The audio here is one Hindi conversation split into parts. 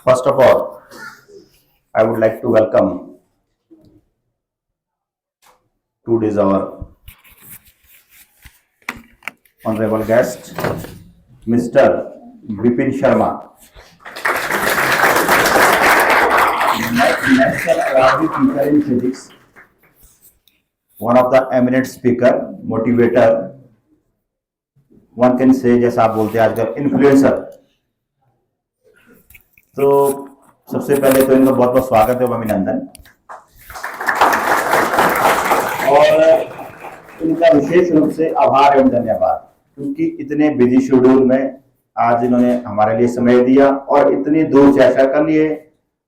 First of all, I would like to welcome today's our honorable guest, Mr. Vipin Sharma, National Award teacher in physics, one of the eminent speaker, motivator, one can say जैसा आप बोलते हैं आजकल इन्फ्लुएंसर। तो सबसे पहले तो इनका बहुत बहुत स्वागत है, अभिनंदन। और इनका विशेष रूप से आभार एवं धन्यवाद, क्योंकि इतने बिजी शेड्यूल में आज इन्होंने हमारे लिए समय दिया और इतनी दूर से आशा कर लिए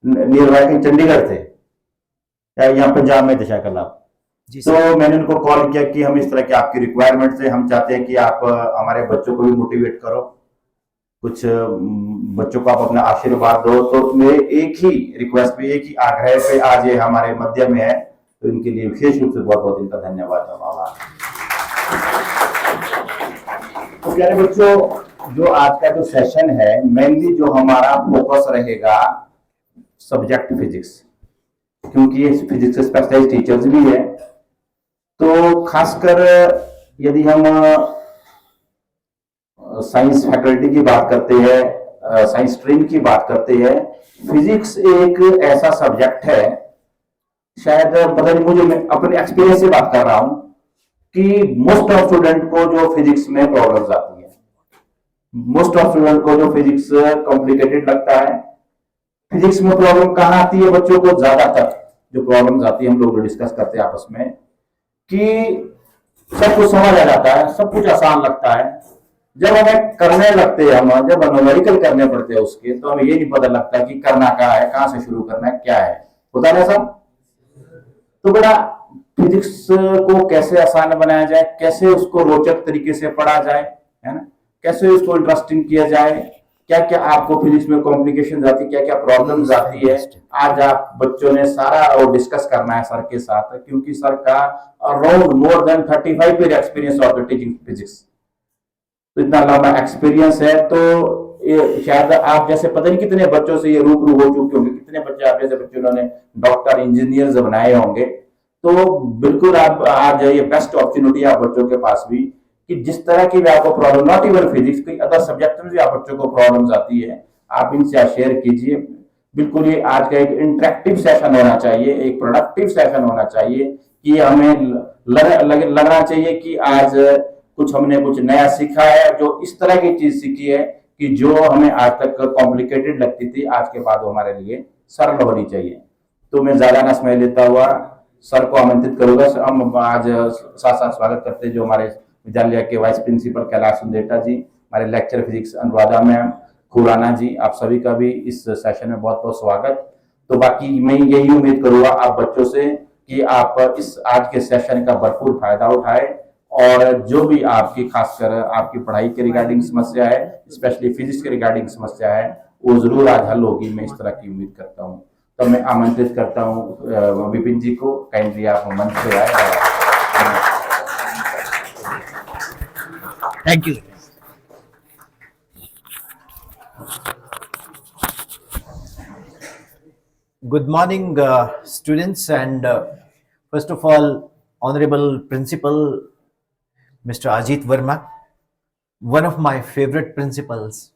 निर्वाचन चंडीगढ़ थे या यहाँ पंजाब में थे शायद आप। तो मैंने उनको कॉल किया कि हम इस तरह की आपकी रिक्वायरमेंट से हम चाहते हैं कि आप हमारे बच्चों को भी मोटिवेट करो, कुछ बच्चों को आप अपना आशीर्वाद दो। तो मेरे एक ही रिक्वेस्ट पे, एक ही आग्रह पे आज ये हमारे मध्य में है, तो इनके लिए विशेष रूप से बहुत बहुत इनका धन्यवाद है। तो प्यारे बच्चों, जो आज का जो सेशन है, मेनली जो हमारा फोकस रहेगा सब्जेक्ट फिजिक्स, क्योंकि ये फिजिक्स स्पेशलाइज्ड टीचर्स भी है। तो खासकर यदि हम साइंस फैकल्टी की बात करते हैं, साइंस स्ट्रीम की बात करते हैं, फिजिक्स एक ऐसा सब्जेक्ट है, शायद पता नहीं, मुझे मैं अपने एक्सपीरियंस से बात कर रहा हूं कि मोस्ट ऑफ स्टूडेंट को जो फिजिक्स में प्रॉब्लम्स आती है, मोस्ट ऑफ स्टूडेंट को जो फिजिक्स कॉम्प्लिकेटेड लगता है। फिजिक्स में प्रॉब्लम कहाँ आती है बच्चों को? ज्यादातर जो प्रॉब्लम्स आती है, हम लोग जो डिस्कस करते हैं आपस में, कि सब कुछ समझ आ जाता है, सब कुछ आसान लगता है। जब हमें करने लगते हैं, हम जब न्यूमेरिकल करने पड़ते हैं उसके, तो हमें ये नहीं पता लगता कि करना क्या है, कहां से शुरू करना है, क्या है, होता है सब। तो बेटा, फिजिक्स को कैसे आसान बनाया जाए, कैसे उसको रोचक तरीके से पढ़ा जाए, है ना, कैसे उसको इंटरेस्टिंग किया जाए, क्या क्या आपको फिजिक्स में कॉम्प्लिकेशन आती है, क्या क्या प्रॉब्लम्स आती है, आज आप बच्चों ने सारा और डिस्कस करना है सर के साथ, क्योंकि सर का around more than 35 year experience of teaching physics. तो इतना लंबा एक्सपीरियंस है, तो ये शायद आप जैसे पता नहीं कितने बच्चों से ये रूबरू हो चुके होंगे, कितने बच्चे आप जैसे बच्चों ने डॉक्टर इंजीनियर बनाए होंगे। तो बिल्कुल आप आज ये बेस्ट अपॉर्चुनिटी है आप बच्चों के पास भी, कि जिस तरह की भी आपको प्रॉब्लम, नॉट इवन फिजिक्स, कोई अदर सब्जेक्ट में भी आप बच्चों को प्रॉब्लम्स आती है, आप इनसे शेयर कीजिए। बिल्कुल ये आज का एक इंटरेक्टिव सेशन होना चाहिए, एक प्रोडक्टिव सेशन होना चाहिए, कि हमें लगना चाहिए कि आज कुछ हमने कुछ नया सीखा है, जो इस तरह की चीज सीखी है कि जो हमें आज तक कॉम्प्लिकेटेड लगती थी, आज के बाद हमारे लिए सरल होनी चाहिए। तो मैं ज्यादा ना समय लेता हुआ सर को आमंत्रित करूंगा। हम आज साथ साथ स्वागत करते हैं जो हमारे विद्यालय के वाइस प्रिंसिपल कैलाश सुंदेटा जी, हमारे lecture physics Anuradha ma'am, Khurana ji, आप सभी का भी इस सेशन में बहुत बहुत स्वागत। तो बाकी मैं यही उम्मीद करूंगा आप बच्चों से कि आप इस आज के सेशन का भरपूर फायदा उठाए, और जो भी आपकी खासकर आपकी पढ़ाई के रिगार्डिंग समस्या है, स्पेशली फिजिक्स के रिगार्डिंग समस्या है, वो जरूर आज हल होगी, मैं इस तरह की उम्मीद करता हूँ। तो मैं आमंत्रित करता हूँ विपिन जी को, काइंडली आप मंच पे आए। Thank you. Good morning, students, and first of all, Honorable Principal Mr. Ajit Verma, one of my favorite principals,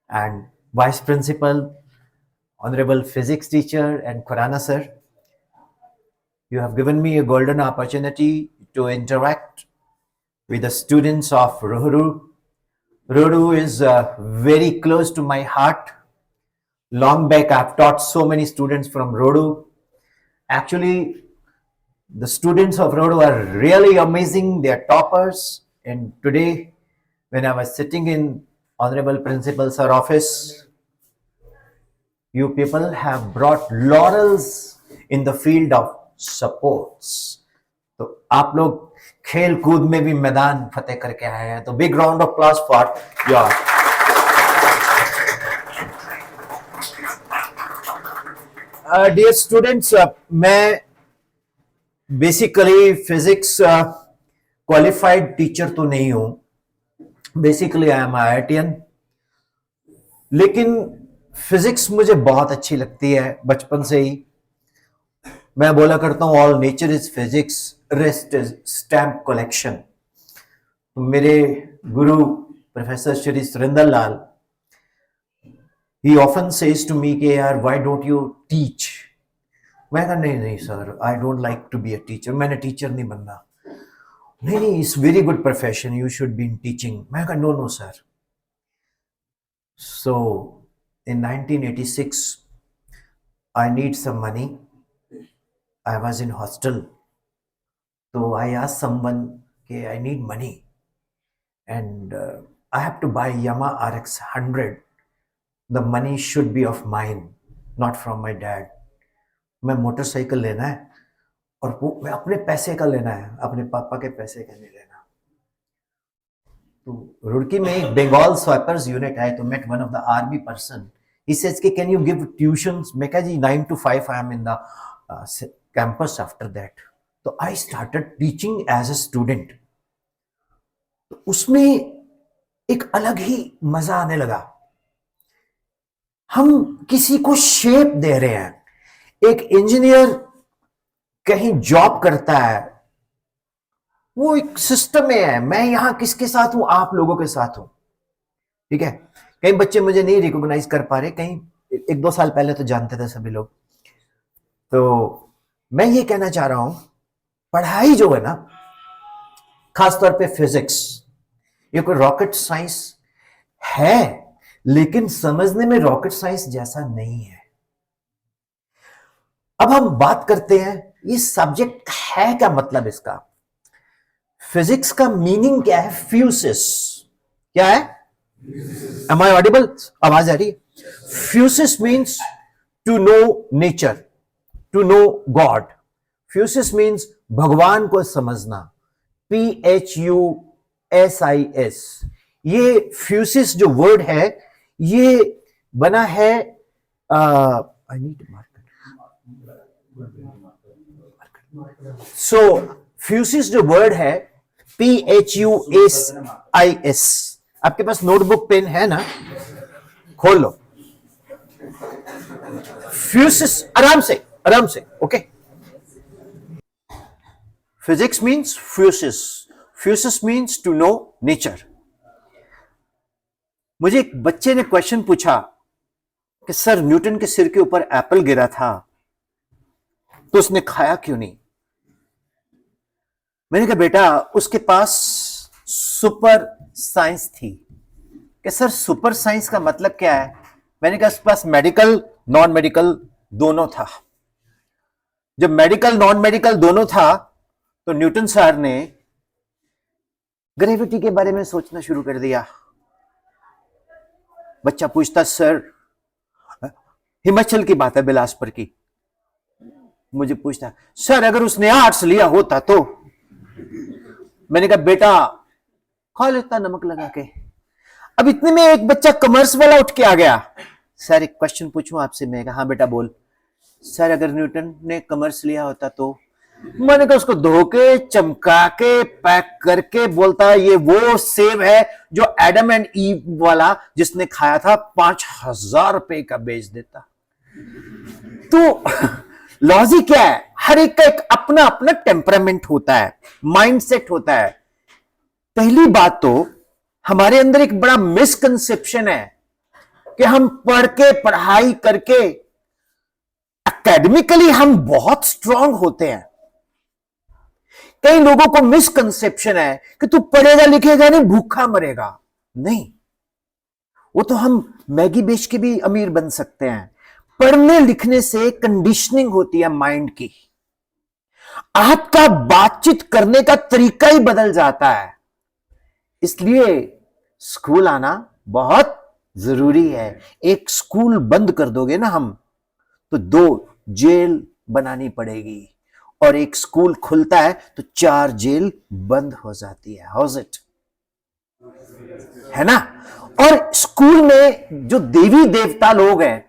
and Vice Principal, Honorable Physics Teacher and Khurana Sir. You have given me a golden opportunity to interact with the students of Rohru. Rohru is very close to my heart. Long back, I've taught so many students from Rohru. Actually, the students of Rohru are really amazing. They are toppers. And today, when I was sitting in Honorable Principal Sir office, you people have brought laurels in the field of supports. तो आप लोग खेल कूद में भी मैदान फतेह करके आए हैं, तो big round of applause for your. Dear students, मैं बेसिकली फिजिक्स क्वालिफाइड टीचर तो नहीं हूं, बेसिकली आई एम आईआईटीएन, लेकिन फिजिक्स मुझे बहुत अच्छी लगती है बचपन से ही। मैं बोला करता हूं all nature is physics, rest is stamp collection. मेरे गुरु professor Shri Surendra Lal, he often says to me कि यार why don't you teach? मैं कहा नहीं नहीं sir, I don't like to be a teacher, मैंने टीचर नहीं बनना। नहीं नहीं, it's very good profession, you should be in teaching. मैं कहा no no sir. So in 1986 I need some money, I was in hostel, तो आई आस्क्ड समवन कि I need money and I have to buy Yamaha RX 100, the money should be of mine, not from my dad. मैं मोटरसाइकिल लेना है और वो मैं अपने पैसे का लेना है, अपने पापा के पैसे का नहीं लेना। तो रुड़की में एक बंगाल स्वैपर्स यूनिट है, तो met one of the army person, he says कि कैन यू गिव ट्यूशंस? मैं कहा जी 9 to 5 I am in the campus after that. तो I started teaching as a student. तो उसमें एक अलग ही मजा आने लगा। हम किसी को शेप दे रहे हैं। एक इंजीनियर कहीं जॉब करता है, वो एक सिस्टम में है, मैं यहां किसके साथ हूं? आप लोगों के साथ हूं, ठीक है। कई बच्चे मुझे नहीं रिकॉग्नाइज कर पा रहे, कहीं 1-2 साल पहले तो जानते थे सभी लोग। तो मैं ये कहना चाह रहा हूं, पढ़ाई जो है ना, खासतौर पे फिजिक्स, ये कोई रॉकेट साइंस है, लेकिन समझने में रॉकेट साइंस जैसा नहीं है। अब हम बात करते हैं ये सब्जेक्ट है क्या, मतलब इसका। फिजिक्स का मीनिंग क्या है? फ्यूसिस क्या है? Am I audible? आवाज आ रही है? Physis means to know nature, to know God. Physis means भगवान को समझना, PHUSIS। ये फ्यूसिस जो वर्ड है, ये बना है, आई नीड मार्कर। सो फ्यूसिस जो वर्ड है, PHUSIS। आपके पास नोटबुक पेन है ना? खोल लो। फ्यूसिस, आराम से, okay. Physics means physis, physis means to know nature. मुझे एक बच्चे ने क्वेश्चन पूछा कि सर, न्यूटन के सिर के ऊपर एप्पल गिरा था तो उसने खाया क्यों नहीं? मैंने कहा बेटा, उसके पास सुपर साइंस थी। कि सर सुपर साइंस का मतलब क्या है? मैंने कहा उसके पास मेडिकल नॉन मेडिकल दोनों था। जब मेडिकल नॉन मेडिकल दोनों था तो न्यूटन सर ने ग्रेविटी के बारे में सोचना शुरू कर दिया। बच्चा पूछता, सर हिमाचल की बात है, बिलासपुर की। मुझे पूछता, सर अगर उसने आर्ट्स लिया होता तो? मैंने कहा बेटा खा लेता नमक लगा के। अब इतने में एक बच्चा कॉमर्स वाला उठ के आ गया, सर एक क्वेश्चन पूछूं आपसे? मैं कहा हाँ बेटा बोल। सर अगर न्यूटन ने कॉमर्स लिया होता तो? मैंने कहा उसको धो के चमका के पैक करके बोलता, ये वो सेब है जो एडम एंड ईव वाला जिसने खाया था 5,000 रुपए का बेच देता। तो लॉजिक क्या है? हर एक का एक अपना अपना टेम्परामेंट होता है, माइंडसेट होता है। पहली बात तो हमारे अंदर एक बड़ा मिसकंसेप्शन है कि हम पढ़ के पढ़ाई करके एकेडमिकली हम बहुत स्ट्रांग होते हैं। कई लोगों को मिसकंसेप्शन है कि तू पढ़ेगा लिखेगा नहीं, भूखा मरेगा। नहीं, वो तो हम मैगी बेच के भी अमीर बन सकते हैं। पढ़ने लिखने से कंडीशनिंग होती है माइंड की। आपका बातचीत करने का तरीका ही बदल जाता है। इसलिए स्कूल आना बहुत जरूरी है। एक स्कूल बंद कर दोगे ना हम, तो 2 जेल बनानी पड़ेगी, और एक स्कूल खुलता है तो 4 जेल बंद हो जाती है। हाउस इट, है ना? और स्कूल में जो देवी देवता लोग हैं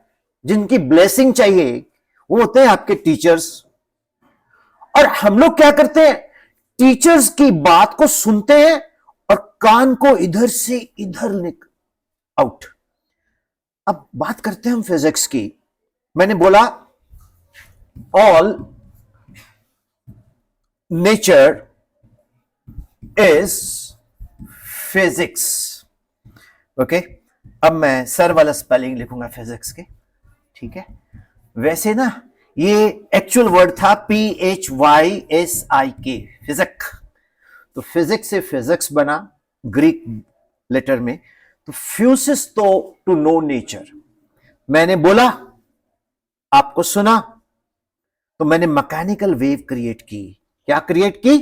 जिनकी ब्लेसिंग चाहिए, वो होते हैं आपके टीचर्स। और हम लोग क्या करते हैं, टीचर्स की बात को सुनते हैं और कान को इधर से इधर आउट। अब बात करते हैं हम फिजिक्स की। मैंने बोला all nature is physics. Okay, अब मैं सर वाला स्पेलिंग लिखूंगा फिजिक्स के, ठीक है। वैसे ना ये एक्चुअल वर्ड था PHYSIK, फिजिक। तो फिजिक्स से फिजिक्स बना ग्रीक लेटर में, तो फ्यूसिस तो टू नो नेचर। मैंने बोला, आपको सुना, तो मैंने मैकेनिकल वेव क्रिएट की। क्या क्रिएट की?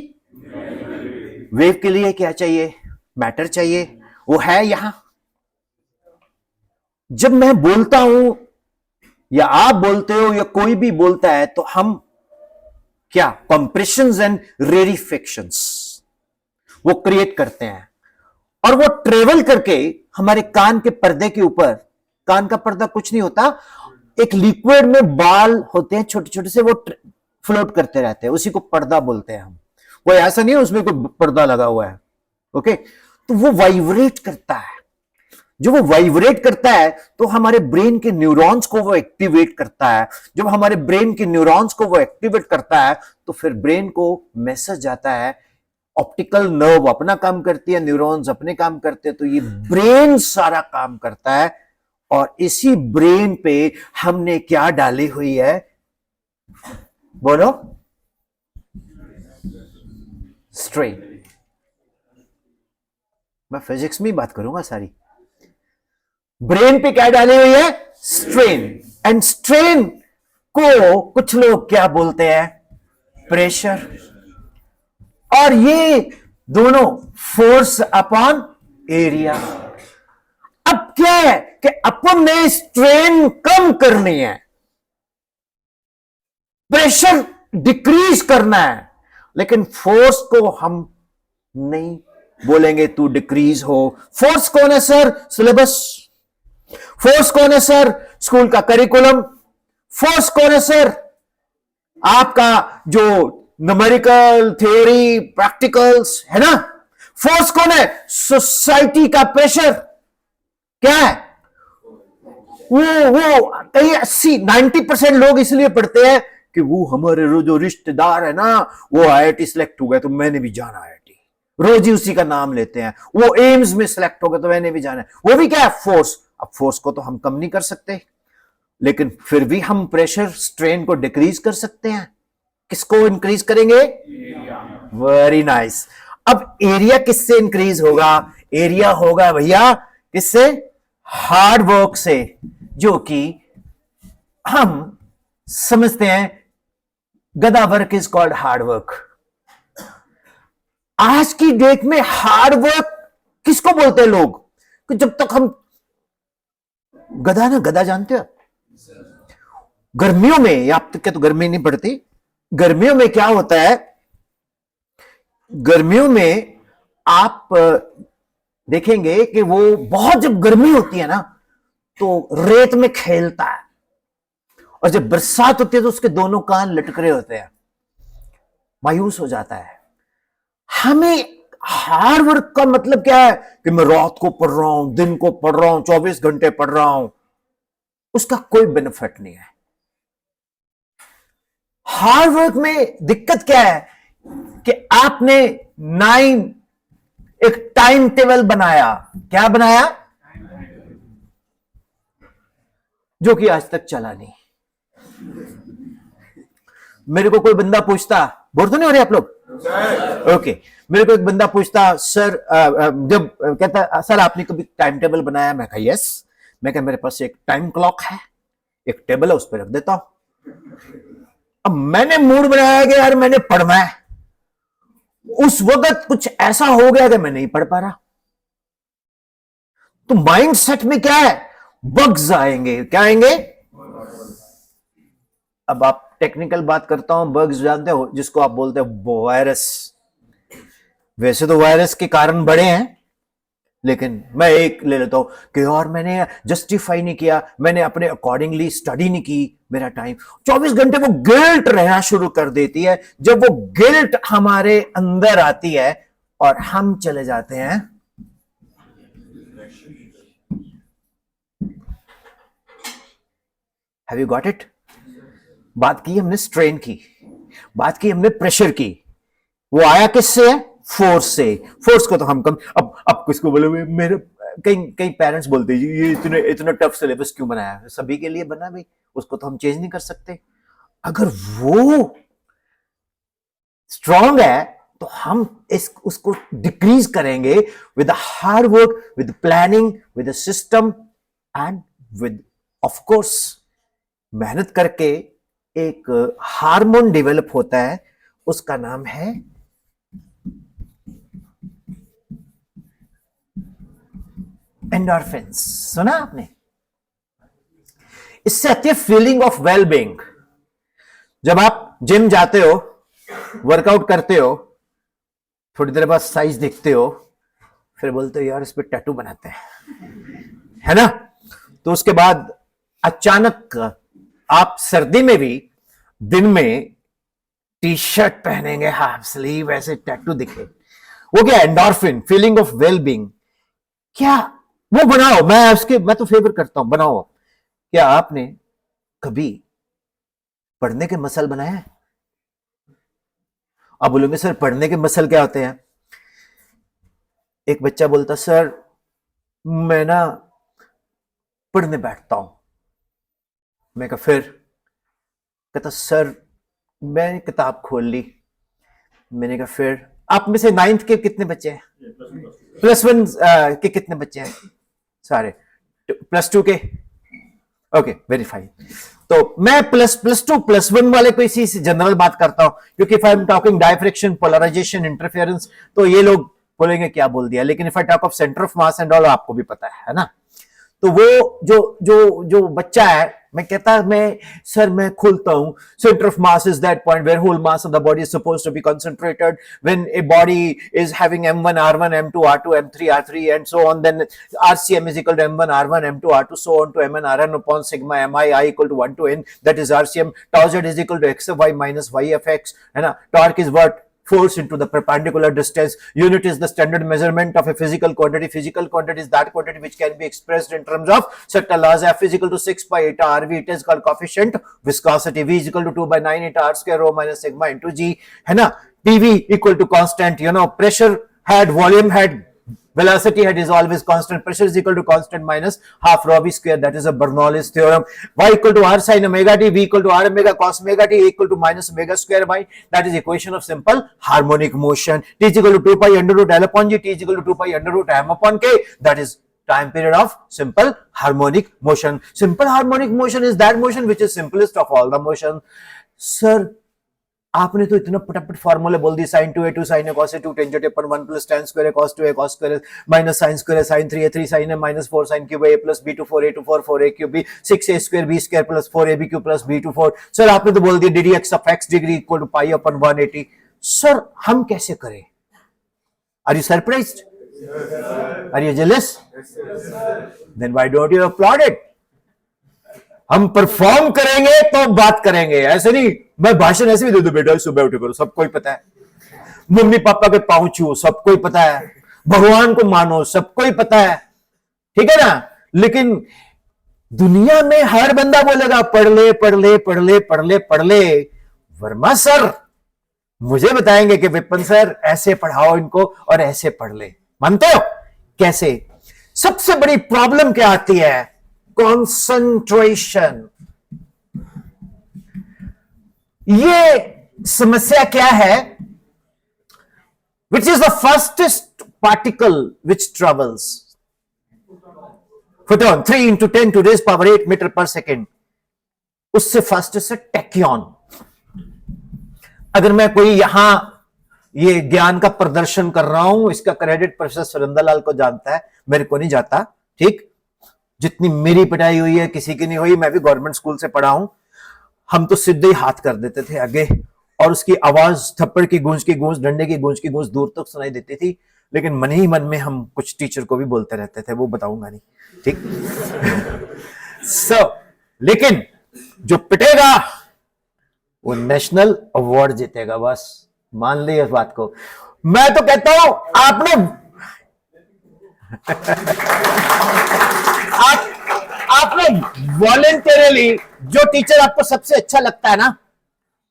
वेव के लिए क्या चाहिए? मैटर चाहिए, वो है यहां। जब मैं बोलता हूं या आप बोलते हो या कोई भी बोलता है, तो हम क्या कंप्रेशंस एंड रेरिफिकेशंस वो क्रिएट करते हैं, और वो ट्रेवल करके हमारे कान के पर्दे के ऊपर। कान का पर्दा कुछ नहीं होता, एक लिक्विड में बाल होते हैं छोटे छोटे से, वो फ्लोट करते रहते हैं, उसी को पर्दा बोलते हैं हम। वो ऐसा नहीं है उसमें कोई पर्दा लगा हुआ है, ओके। तो वो वाइब्रेट करता है। जो वो वाइब्रेट करता है तो हमारे ब्रेन के न्यूरॉन्स को वो एक्टिवेट करता है। जब हमारे ब्रेन के न्यूरॉन्स को वो एक्टिवेट करता है तो फिर ब्रेन को मैसेज जाता है। ऑप्टिकल नर्व अपना काम करती है, न्यूरॉन्स अपने काम करते हैं, तो ये ब्रेन सारा काम करता है। और इसी ब्रेन पे हमने क्या डाली हुई है, बोलो? स्ट्रेन। मैं फिजिक्स में ही बात करूंगा सारी। ब्रेन पे क्या डाली हुई है? स्ट्रेन। एंड स्ट्रेन को कुछ लोग क्या बोलते हैं? प्रेशर। और ये दोनों फोर्स अपॉन एरिया। अब क्या है कि अपन ने स्ट्रेन कम करनी है, प्रेशर डिक्रीज करना है, लेकिन फोर्स को हम नहीं बोलेंगे तू डिक्रीज हो। फोर्स कौन है सर? सिलेबस। फोर्स कौन है सर? स्कूल का करिकुलम। फोर्स कौन है सर? आपका जो न्यूमेरिकल थ्योरी प्रैक्टिकल्स है ना। फोर्स कौन है? सोसाइटी का प्रेशर। क्या है वो कहीं 80-90% लोग इसलिए पढ़ते हैं कि वो हमारे जो रिश्तेदार है ना वो IIT सिलेक्ट हो गए तो मैंने भी जाना IIT, रोज ही उसी का नाम लेते हैं। वो एम्स में सिलेक्ट हो गए तो मैंने भी जाना है। वो भी क्या है? फोर्स। अब फोर्स को तो हम कम नहीं कर सकते, लेकिन फिर भी हम प्रेशर स्ट्रेन को डिक्रीज कर सकते हैं। किसको इंक्रीज करेंगे? Very nice. अब एरिया किससे इंक्रीज होगा? एरिया होगा भैया किससे? हार्ड वर्क से, जो कि हम समझते हैं गधा work is called hard work. आज की डेट में हार्ड वर्क किसको बोलते हैं लोग? कि जब तक हम गधा ना, गधा जानते हो? गर्मियों में, या आप क्या तो गर्मी नहीं पड़ती, गर्मियों में क्या होता है? गर्मियों में आप देखेंगे कि वो बहुत, जब गर्मी होती है ना तो रेत में खेलता है, और जब बरसात होती है तो उसके दोनों कान लटक रहे होते हैं, मायूस हो जाता है। हमें हार्ड वर्क का मतलब क्या है? कि मैं रात को पढ़ रहा हूं, दिन को पढ़ रहा हूं, 24 घंटे पढ़ रहा हूं, उसका कोई बेनिफिट नहीं है। हार्ड वर्क में दिक्कत क्या है कि आपने एक टाइम टेबल बनाया। क्या बनाया? जो कि आज तक चला नहीं। मेरे को कोई बंदा पूछता, बोर तो नहीं हो रहे आप लोग? ओके। मेरे को एक बंदा पूछता, सर जब कहता सर आपने कभी टाइम टेबल बनाया? मैं कहा यस। मैं कहा मेरे पास एक टाइम क्लॉक है, एक टेबल है, उस पर रख देता हूं। अब मैंने मूड बनाया कि यार मैंने पढ़ना है, उस वक्त कुछ ऐसा हो गया कि मैं नहीं पढ़ पा रहा। तो माइंड सेट में क्या है? बग्स आएंगे। क्या आएंगे? अब आप टेक्निकल बात करता हूं, बग्स जानते हो जिसको आप बोलते हो वायरस। वैसे तो वायरस के कारण बड़े हैं, लेकिन मैं एक ले लेता हूं कि और मैंने जस्टिफाई नहीं किया, मैंने अपने अकॉर्डिंगली स्टडी नहीं की, मेरा टाइम 24 घंटे वो गिल्ट रहना शुरू कर देती है। जब वो गिल्ट हमारे अंदर आती है और हम चले जाते हैं हैव यू गॉट इट? बात की हमने स्ट्रेन की, बात की हमने प्रेशर की, वो आया किससे है? फोर्स से। फोर्स को तो हम कम अब किसको बोले मेरे कई कई पेरेंट्स बोलते हैं ये इतने इतना टफ सिलेबस क्यों बनाया है? सभी के लिए बना भाई, उसको तो हम चेंज नहीं कर सकते। अगर वो स्ट्रांग है तो हम उसको डिक्रीज करेंगे with hard work, with planning, with system and with of course मेहनत करके एक हार्मोन डेवलप होता है, उसका नाम है एंडोर्फिन्स। सुना आपने? इससे आती है फीलिंग ऑफ वेल बीइंग। जब आप जिम जाते हो, वर्कआउट करते हो, थोड़ी देर बाद साइज देखते हो, फिर बोलते हो यार इस पे टैटू बनाते हैं, है ना? तो उसके बाद अचानक आप सर्दी में भी दिन में टी शर्ट पहनेंगे हाफ स्लीव, ऐसे टैटू दिखे, वो क्या? Endorphin, feeling of well being. क्या वो बनाओ, मैं तो फेवर करता हूं, बनाओ। क्या आपने कभी पढ़ने के मसल बनाए हैं? आप बोलोगे सर पढ़ने के मसल क्या होते हैं? एक बच्चा बोलता सर मैं ना पढ़ने बैठता हूं। मैं कहा फिर? कहता सर मैंने किताब खोल ली। मैंने कहा फिर? आप में से 9th के कितने बच्चे हैं? +1 के कितने बच्चे हैं? सारे। +2 के? Okay, very fine. तो मैं +2 +1 वाले को इसी से जनरल बात करता हूं, क्योंकि if I am talking diffraction, polarisation, interference, तो ये लोग बोलेंगे क्या बोल दिया। लेकिन if I talk of centre of mass and all, आपको भी पता है ना? तो वो जो बच्चा है, मैं कहता सर मैं खोलता हूं, centre of mass is that point where whole mass of the body is supposed to be concentrated when a body is having m1 r1 m2 r2 m3 r3 and so on, then rcm is equal to m1 r1 m2 r2 so on to mn rn upon sigma mi I equal to 1 to n, that is rcm. Tau z is equal to x of y minus y of x, है ना? Torque is what? Force into the perpendicular distance. Unit is the standard measurement of a physical quantity. Physical quantity is that quantity which can be expressed in terms of certain laws. F is equal to 6 by 8 r v. It is called coefficient viscosity. V is equal to 2 by 9 8 r square rho minus sigma into g, है ना? PV equal to constant. You know, pressure head, volume head, velocity head is always constant. Pressure is equal to constant minus half rho v square. That is a Bernoulli's theorem. Y equal to r sin omega t, V equal to r omega cos omega t, equal to minus omega square y. That is equation of simple harmonic motion. T is equal to 2 pi under root L upon g. T is equal to 2 pi under root m upon k. That is time period of simple harmonic motion. Simple harmonic motion is that motion which is simplest of all the motion. Sir, आपने तो इतना फटाफट फॉर्मूला बोल दी, sin 2a 2 sin a cos a 2 tangent upon 1 plus tan square a cos 2a cos square a minus sin square a sin 3a 3 sin a minus 4 sin cube a plus b to 4 a to 4 4a cube b 6a square b square plus 4ab cube plus b to 4. Sir आपने तो बोल दिया dd x of x degree equal to pi upon 180. Sir हम कैसे करें? Are you surprised? Are you jealous? Then why don't you applaud it? हम परफॉर्म करेंगे तो बात करेंगे, ऐसे नहीं मैं भाषण ऐसे भी दे दूं बेटा सुबह उठे करो, सबको ही पता है। मम्मी पापा के पांव छू, सबको ही पता है। भगवान को मानो, सबको ही पता है, ठीक है ना? लेकिन दुनिया में हर बंदा बोलेगा पढ़ ले पढ़ ले पढ़ ले पढ़ ले पढ़ ले। वर्मा सर मुझे बताएंगे कि विपिन सर ऐसे पढ़ाओ इनको और ऐसे पढ़ ले। मानते हो? कैसे? सबसे बड़ी प्रॉब्लम क्या आती है? कंसंट्रेशन। ये समस्या क्या है? Which is the fastest particle which travels? Photon 3 into 10 to raise power 8 metre per second. उससे फास्टेस्ट है टैक्यॉन। अगर मैं कोई यहां ये ज्ञान का प्रदर्शन कर रहा हूं, इसका क्रेडिट प्रोफेसर सुरेंद्रलाल को जानता है, मेरे को नहीं जाता। ठीक, जितनी मेरी पिटाई हुई है किसी की नहीं हुई। मैं भी गवर्नमेंट स्कूल से पढ़ा हूं। हम तो सीधे ही हाथ कर देते थे आगे, और उसकी आवाज थप्पड़ की गूंज, डंडे की गूंज दूर तक सुनाई देती थी। लेकिन मन ही मन में हम कुछ टीचर को भी बोलते रहते थे, वो बताऊंगा नहीं, ठीक। लेकिन जो पिटेगा वो नेशनल अवार्ड जीतेगा, बस मान ली इस बात को। मैं तो कहता हूं आपने आपने वॉलेंटरली, जो टीचर आपको सबसे अच्छा लगता है ना,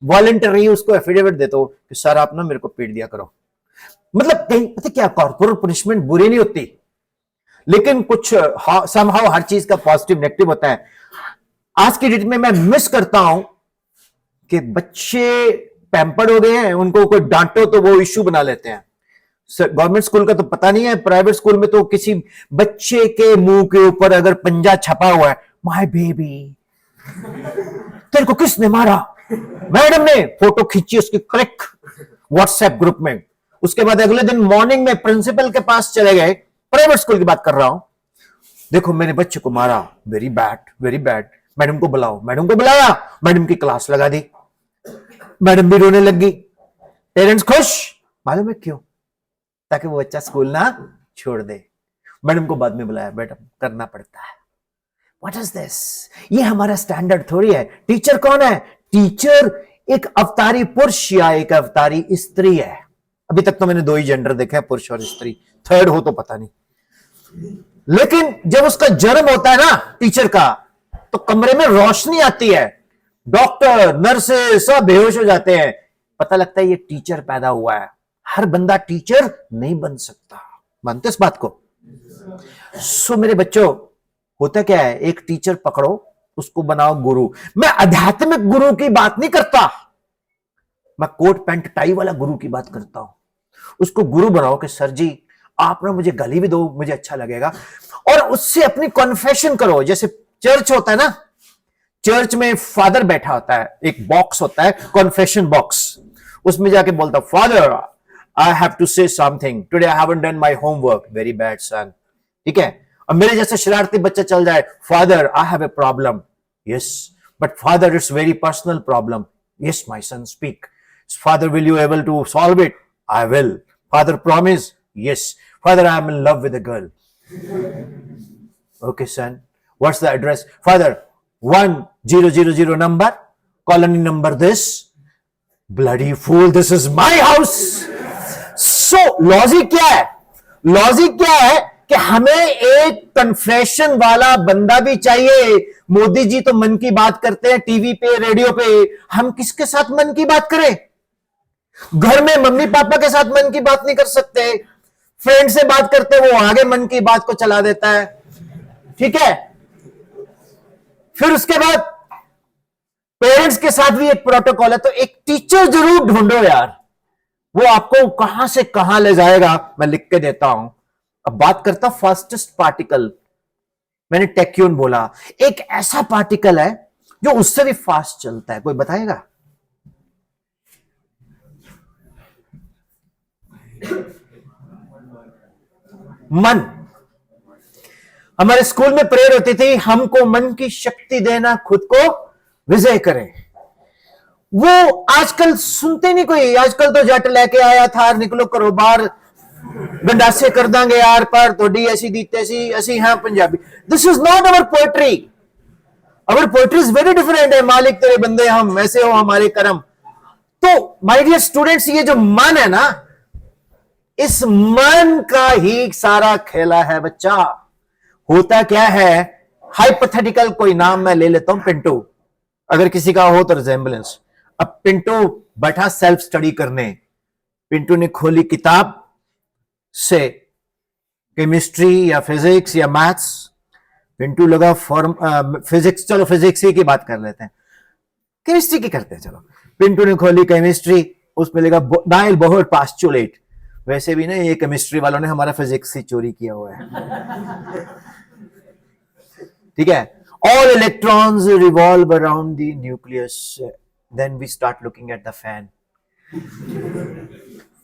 वॉलेंटरी उसको एफिडेविट देते हो कि सर आप ना मेरे को पीट दिया करो। मतलब कहीं पता क्या, कॉर्पोरल पनिशमेंट बुरी नहीं होती, लेकिन कुछ समहाउ हर चीज का पॉजिटिव नेगेटिव होता है। आज की डेट में मैं मिस करता हूं कि बच्चे पैम्पर्ड हो गए हैं, उनको कोई डांटो तो वो इश्यू बना लेते हैं। गवर्नमेंट स्कूल का तो पता नहीं है, प्राइवेट स्कूल में तो किसी बच्चे के मुंह के ऊपर अगर पंजा छपा हुआ है, माय बेबी, तेरे को किसने मारा, मैडम ने फोटो खींची उसकी क्लिक व्हाट्सएप ग्रुप में। उसके बाद अगले दिन मॉर्निंग में प्रिंसिपल के पास चले गए, प्राइवेट स्कूल की बात कर रहा हूं, देखो मेरे बच्चे को मारा, very bad very bad, madam को बुलाओ। मैडम को बुलाया, मैडम की क्लास लगा दी, मैडम भी रोने लगी, पेरेंट्स खुश। मालूम है क्यों? ताकि वो बच्चा स्कूल ना छोड़ दे। मैडम को बाद में बुलाया, बेटा करना पड़ता है। What is this? ये हमारा स्टैंडर्ड थोड़ी है। टीचर कौन है? टीचर एक अवतारी पुरुष या एक अवतारी स्त्री है। अभी तक तो मैंने दो ही जेंडर देखे हैं, पुरुष और स्त्री, थर्ड हो तो पता नहीं। लेकिन जब उसका जन्म होता है ना टीचर का, तो कमरे में रोशनी आती है, डॉक्टर नर्सेस सब बेहोश हो जाते हैं, पता लगता है ये टीचर पैदा हुआ है। हर बंदा टीचर नहीं बन सकता, मानते इस बात को? सो मेरे बच्चों, होता क्या है, एक टीचर पकड़ो, उसको बनाओ गुरु। मैं आध्यात्मिक गुरु की बात नहीं करता, मैं कोट पैंट टाई वाला गुरु की बात करता हूं। उसको गुरु बनाओ कि सर जी आप ना मुझे गाली भी दो, मुझे अच्छा लगेगा, और उससे अपनी कॉन्फेशन करो। जैसे चर्च होता है ना, चर्च में फादर बैठा होता है, एक बॉक्स होता है कॉन्फेशन बॉक्स, उसमें जाके बोलता father I have to say something today, I haven't done my homework, very bad son, ठीक है। अब मेरे जैसे शरारती बच्चा चल जाए, father I have a problem, yes but father it's very personal problem, yes my son speak, father will you able to solve it, I will, father promise, yes father I am in love with a girl, okay son, what's the address? Father 1000 number, colony number this, bloody fool, this is my house. So logic क्या है? लॉजिक क्या है कि हमें एक कन्फेशन वाला बंदा भी चाहिए। मोदी जी तो मन की बात करते हैं टीवी पे रेडियो पे, हम किसके साथ मन की बात करें? घर में मम्मी पापा के साथ मन की बात नहीं कर सकते, फ्रेंड से बात करते वो आगे मन की बात को चला देता है, ठीक है। फिर उसके बाद पेरेंट्स के साथ भी एक प्रोटोकॉल है, तो एक टीचर जरूर ढूंढो यार, वो आपको कहां से कहां ले जाएगा, मैं लिख के देता हूं। अब बात करता फास्टेस्ट पार्टिकल, मैंने टेक्यून बोला, एक ऐसा पार्टिकल है जो उससे भी फास्ट चलता है, कोई बताएगा? मन। हमारे स्कूल में प्रेयर होती थी, हमको मन की शक्ति देना, खुद को विजय करें। वो आजकल सुनते नहीं कोई, आजकल तो जट लेके आया था, निकलो करो बाहर, गंडासे कर देंगे यार पर थोड़ी ऐसी दी तैसी, ऐसी हाँ Punjabi. This is not our poetry, our poetry is very different है। मालिक तेरे बंदे हम, ऐसे हो हमारे कर्म। तो माय डियर स्टूडेंट्स, ये जो मन है ना, इस मन का ही सारा खेला है बच्चा। होता क्या है, हाइपोथेटिकल कोई नाम मैं ले लेता हूं, पिंटू, अगर किसी का हो तो रिजेंबलेंस। अब पिंटू बैठा सेल्फ स्टडी करने, पिंटू ने खोली किताब से केमिस्ट्री या फिजिक्स या मैथ्स, पिंटू लगा फिजिक्स, चलो फिजिक्स ही की बात कर लेते हैं, केमिस्ट्री की करते हैं चलो। पिंटू ने खोली केमिस्ट्री, उसमें लगा नाइल बोहर पास्चुलेट। वैसे भी ना ये केमिस्ट्री वालों ने हमारा फिजिक्स ही चोरी किया हुआ है, ठीक है। All electrons revolve around the nucleus. Then we start looking at the fan.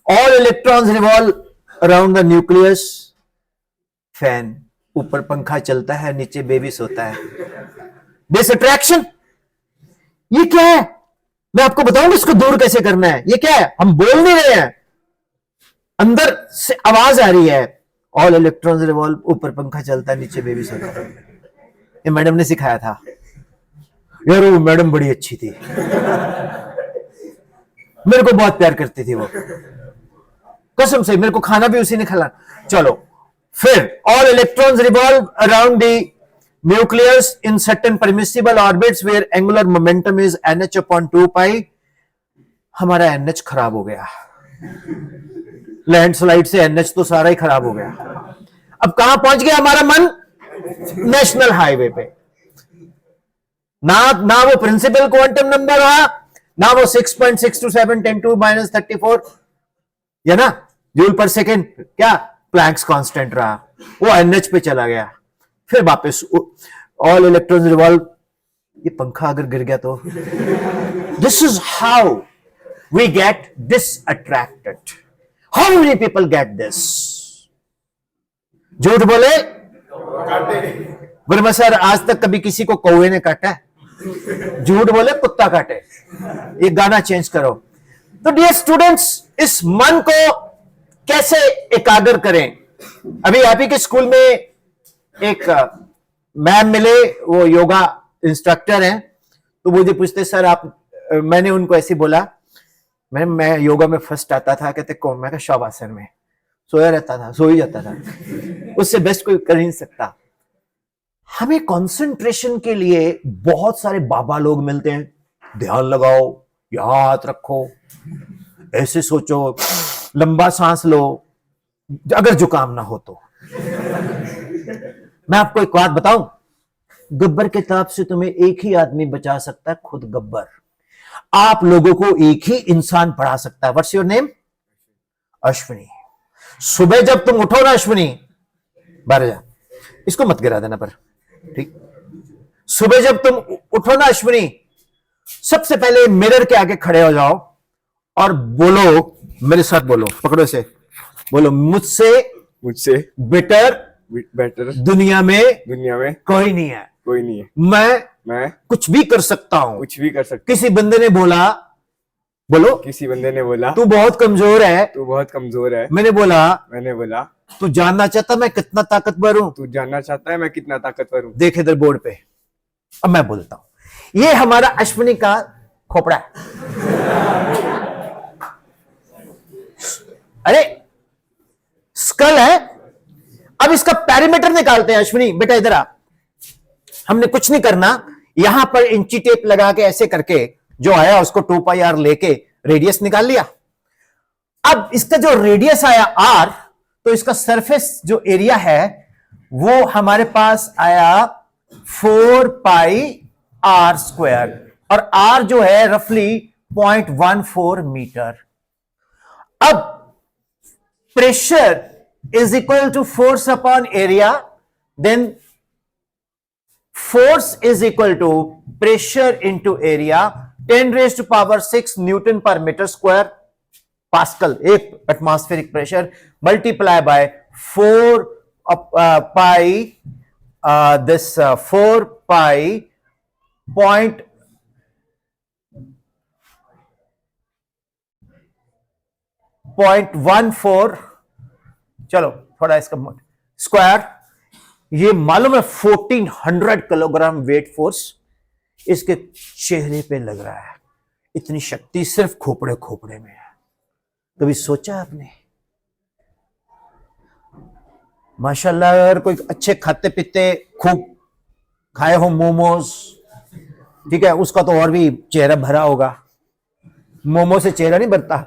All electrons revolve around the nucleus. Fan. ऊपर पंखा चलता है, नीचे बेबी सोता है। This attraction. ये क्या है? मैं आपको बताऊंगा इसको दूर कैसे करना है। ये क्या है? हम बोल नहीं रहे हैं, अंदर से आवाज आ रही है, ऑल इलेक्ट्रॉन्स रिवॉल्व, ऊपर पंखा चलता है, नीचे बेबी सोता है। ये मैडम ने सिखाया था यार, वो मैडम बड़ी अच्छी थी, मेरे को बहुत प्यार करती थी वो, कसम से मेरे को खाना भी उसी ने खिलाया। चलो फिर all electrons revolve around the nucleus in certain permissible orbits where angular momentum is nh upon 2 pi. हमारा NH खराब हो गया, लैंडस्लाइड से NH तो सारा ही खराब हो गया। अब कहां पहुंच गया हमारा मन? नेशनल हाईवे पे। ना वो प्रिंसिपल क्वांटम नंबर रहा, ना वो 6.627 10 to -34 या ना जूल पर सेकेंड, क्या प्लैंक्स कांस्टेंट रहा, वो NH पे चला गया। फिर वापस ऑल इलेक्ट्रॉन्स रिवॉल्व। ये पंखा अगर गिर गया तो this is how we get distracted. How many people get this? झूठ बोले वर्मा सर, आज तक कभी किसी को कौवे ने काटा है? झूठ बोले कुत्ता काटे। ये गाना चेंज करो। तो डियर स्टूडेंट्स, इस मन को कैसे एकाग्र करें? अभी आप ही के स्कूल में एक मैम मिले, वो योगा इंस्ट्रक्टर हैं, तो मुझे पूछते सर आप, मैंने उनको ऐसे बोला मैम मैं योगा में फर्स्ट आता था। कहते कौन? मैं शव आसन में सोया रहता था, सो ही जाता था, उससे बेस्ट कोई कर ही नहीं सकता। हमें कंसंट्रेशन के लिए बहुत सारे बाबा लोग मिलते हैं, ध्यान लगाओ, यहां हाथ रखो, ऐसे सोचो, लंबा सांस लो, अगर जुकाम ना हो तो। मैं आपको एक बात बताऊं, गब्बर किताब से तुम्हें एक ही आदमी बचा सकता है, खुद गब्बर। आप लोगों को एक ही इंसान पढ़ा सकता है। What's your name? अश्विनी। सुबह जब तुम उठो ना अश्विनी, 12, इसको मत गिरा देना पर, ठीक? सुबह जब तुम उठो ना अश्विनी, सबसे पहले मिरर के आगे खड़े हो जाओ और बोलो, मेरे साथ बोलो, पकड़ो से बोलो, मुझसे बेटर दुनिया में कोई नहीं है। मैं कुछ भी कर सकता हूं। किसी बंदे ने बोला तू बहुत कमजोर है। मैंने बोला तू जानना चाहता मैं कितना ताकतवर हूं? देख इधर बोर्ड पे। अब मैं बोलता हूं, ये हमारा अश्विनी का खोपड़ा है। अरे स्कल है। अब इसका पैरामीटर निकालते हैं। अश्विनी बेटा इधर आ। हमने कुछ नहीं करना, यहां पर इंची टेप लगा के ऐसे करके जो आया उसको 2πr लेके रेडियस निकाल लिया। अब इसका जो रेडियस आया r, तो इसका सरफेस जो एरिया है वो हमारे पास आया 4πr², और r जो है रफली 0.14 मीटर। अब pressure is equal to force upon area, then force is equal to pressure into area, 10⁻⁶ Newton per meter square Pascal, एक atmospheric pressure, multiply by 4 pi this 4 pi point 0.14, चलो थोड़ा इसका स्क्वायर, ये मालूम है 1400 किलोग्राम वेट फोर्स इसके चेहरे पे लग रहा है। इतनी शक्ति सिर्फ खोपड़े खोपड़े में है। कभी सोचा आपने? माशाल्लाह, अगर कोई अच्छे खाते पीते खूब खाए हो मोमोज, ठीक है, उसका तो और भी चेहरा भरा होगा। मोमो से चेहरा नहीं भरता।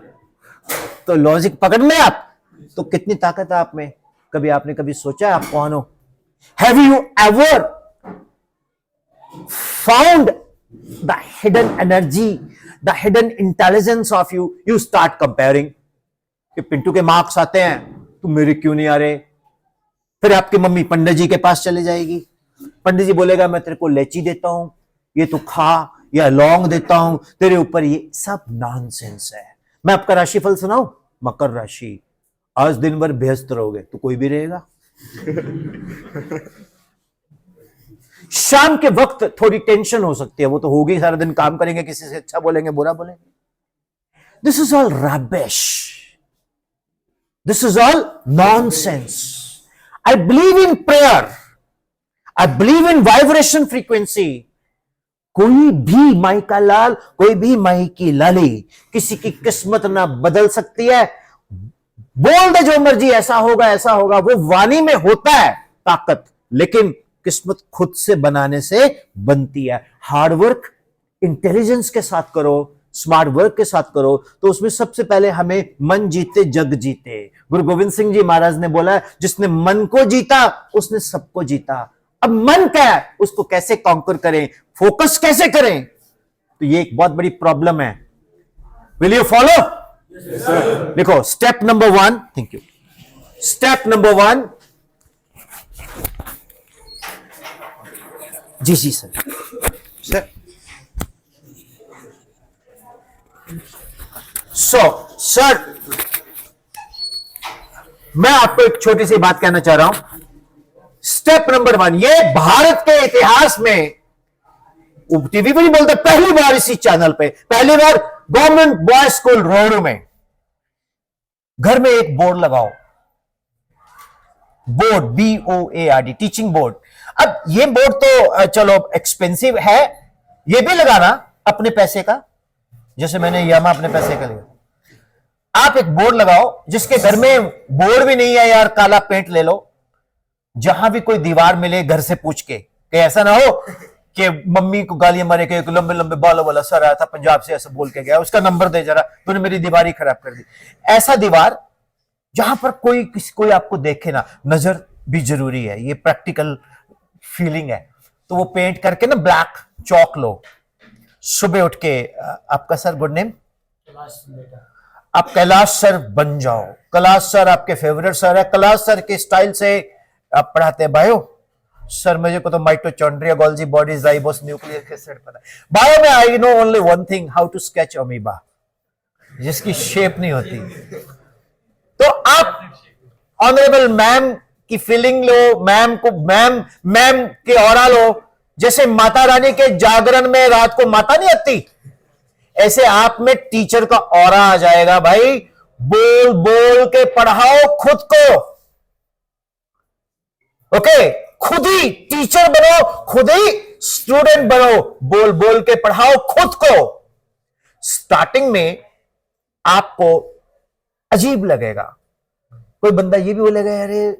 तो लॉजिक पकड़ में आप, तो कितनी ताकत है आप में। कभी सोचा आप कौन हो? Have you ever found the hidden energy, the hidden intelligence of you? You start comparing कि पिंटू के मार्क्स आते हैं तो मेरे क्यों नहीं आ रहे। फिर आपकी मम्मी पंडित जी के पास चले जाएगी, पंडित जी बोलेगा मैं तेरे को लेची देता हूं, ये तू खा, या लौंग देता हूं तेरे ऊपर। ये सब नॉनसेंस है। मैं आपका राशिफल सुनाऊं? मकर राशि, आज दिन भर व्यस्त रहोगे, तो कोई भी रहेगा। शाम के वक्त थोड़ी टेंशन हो सकती है, वो तो होगी, सारा दिन काम करेंगे, किसी से अच्छा बोलेंगे बुरा बोलेंगे। This is all rubbish. This is all nonsense. I believe in prayer. I believe in vibration frequency. कोई भी माई का लाल, कोई भी माई की लाली किसी की किस्मत ना बदल सकती है। बोल दे जो मर्जी, ऐसा होगा, वो वाणी में होता है ताकत, लेकिन किस्मत खुद से बनाने से बनती है। हार्ड वर्क इंटेलिजेंस के साथ करो, स्मार्ट वर्क के साथ करो, तो उसमें सबसे पहले हमें मन जीते जग जीते। गुरु गोविंद सिंह जी महाराज ने बोला, जिसने मन को जीता उसने सबको जीता। अब मन क्या है, उसको कैसे कॉन्कर करें, फोकस कैसे करें, तो ये एक बहुत बड़ी प्रॉब्लम है। Will you follow? देखो, step number 1, thank you. Step number 1, जी सर। सर, मैं आपको एक छोटी सी बात कहना चाह रहा हूं। स्टेप नंबर 1, ये भारत के इतिहास में, टीवी पर नहीं बोलते, पहली बार इसी चैनल पे, पहली बार गवर्नमेंट बॉयज स्कूल रोहड़ू में घर में एक बोर्ड लगाओ, बोर्ड BOARD, टीचिंग बोर्ड। अब ये बोर्ड तो चलो एक्सपेंसिव है, ये भी लगाना अपने पैसे का, जैसे मैंने यामा अपने पैसे का लिया। आप एक बोर्ड लगाओ जिसके घर में बोर्ड भी नहीं है यार, काला पेंट ले लो, जहां भी कोई दीवार मिले घर से पूछ के, कि ऐसा ना हो कि मम्मी को गालियां मारे के, एक लंबे लंबे बालों वाला सर आया था पंजाब से, ऐसा बोल के गया, उसका नंबर दे जरा, तूने मेरी दीवार ही खराब कर दी। ऐसा दीवार जहां पर कोई आपको देखे ना, नजर भी जरूरी है, ये प्रैक्टिकल फीलिंग है। तो वो पेंट करके ना, ब्लैक चौक लो, सुबह उठ के, आपका सर गुड नेम, आप कैलाश सर बन जाओ। कैलाश सर आपके फेवरेट सर है, कैलाश सर के स्टाइल से आप पढ़ाते हैं। बायो सर, मुझे को तो mitochondria, Golgi body, zygotes, nuclear acid पता है। बायो में I know only one thing, how to sketch amoeba, जिसकी शेप नहीं होती। तो आप ऑनरेबल मैम की फीलिंग लो, मैम के ऑरा लो। जैसे माता रानी के जागरण में रात को माता नहीं आती, ऐसे आप में टीचर का ऑरा आ जाएगा। भाई बोल बोल के पढ़ाओ खुद को, ओके? खुद ही टीचर बनो, खुद ही स्टूडेंट बनो, बोल बोल के पढ़ाओ खुद को। स्टार्टिंग में आपको अजीब लगेगा, कोई बंदा ये भी बोलेगा, अरे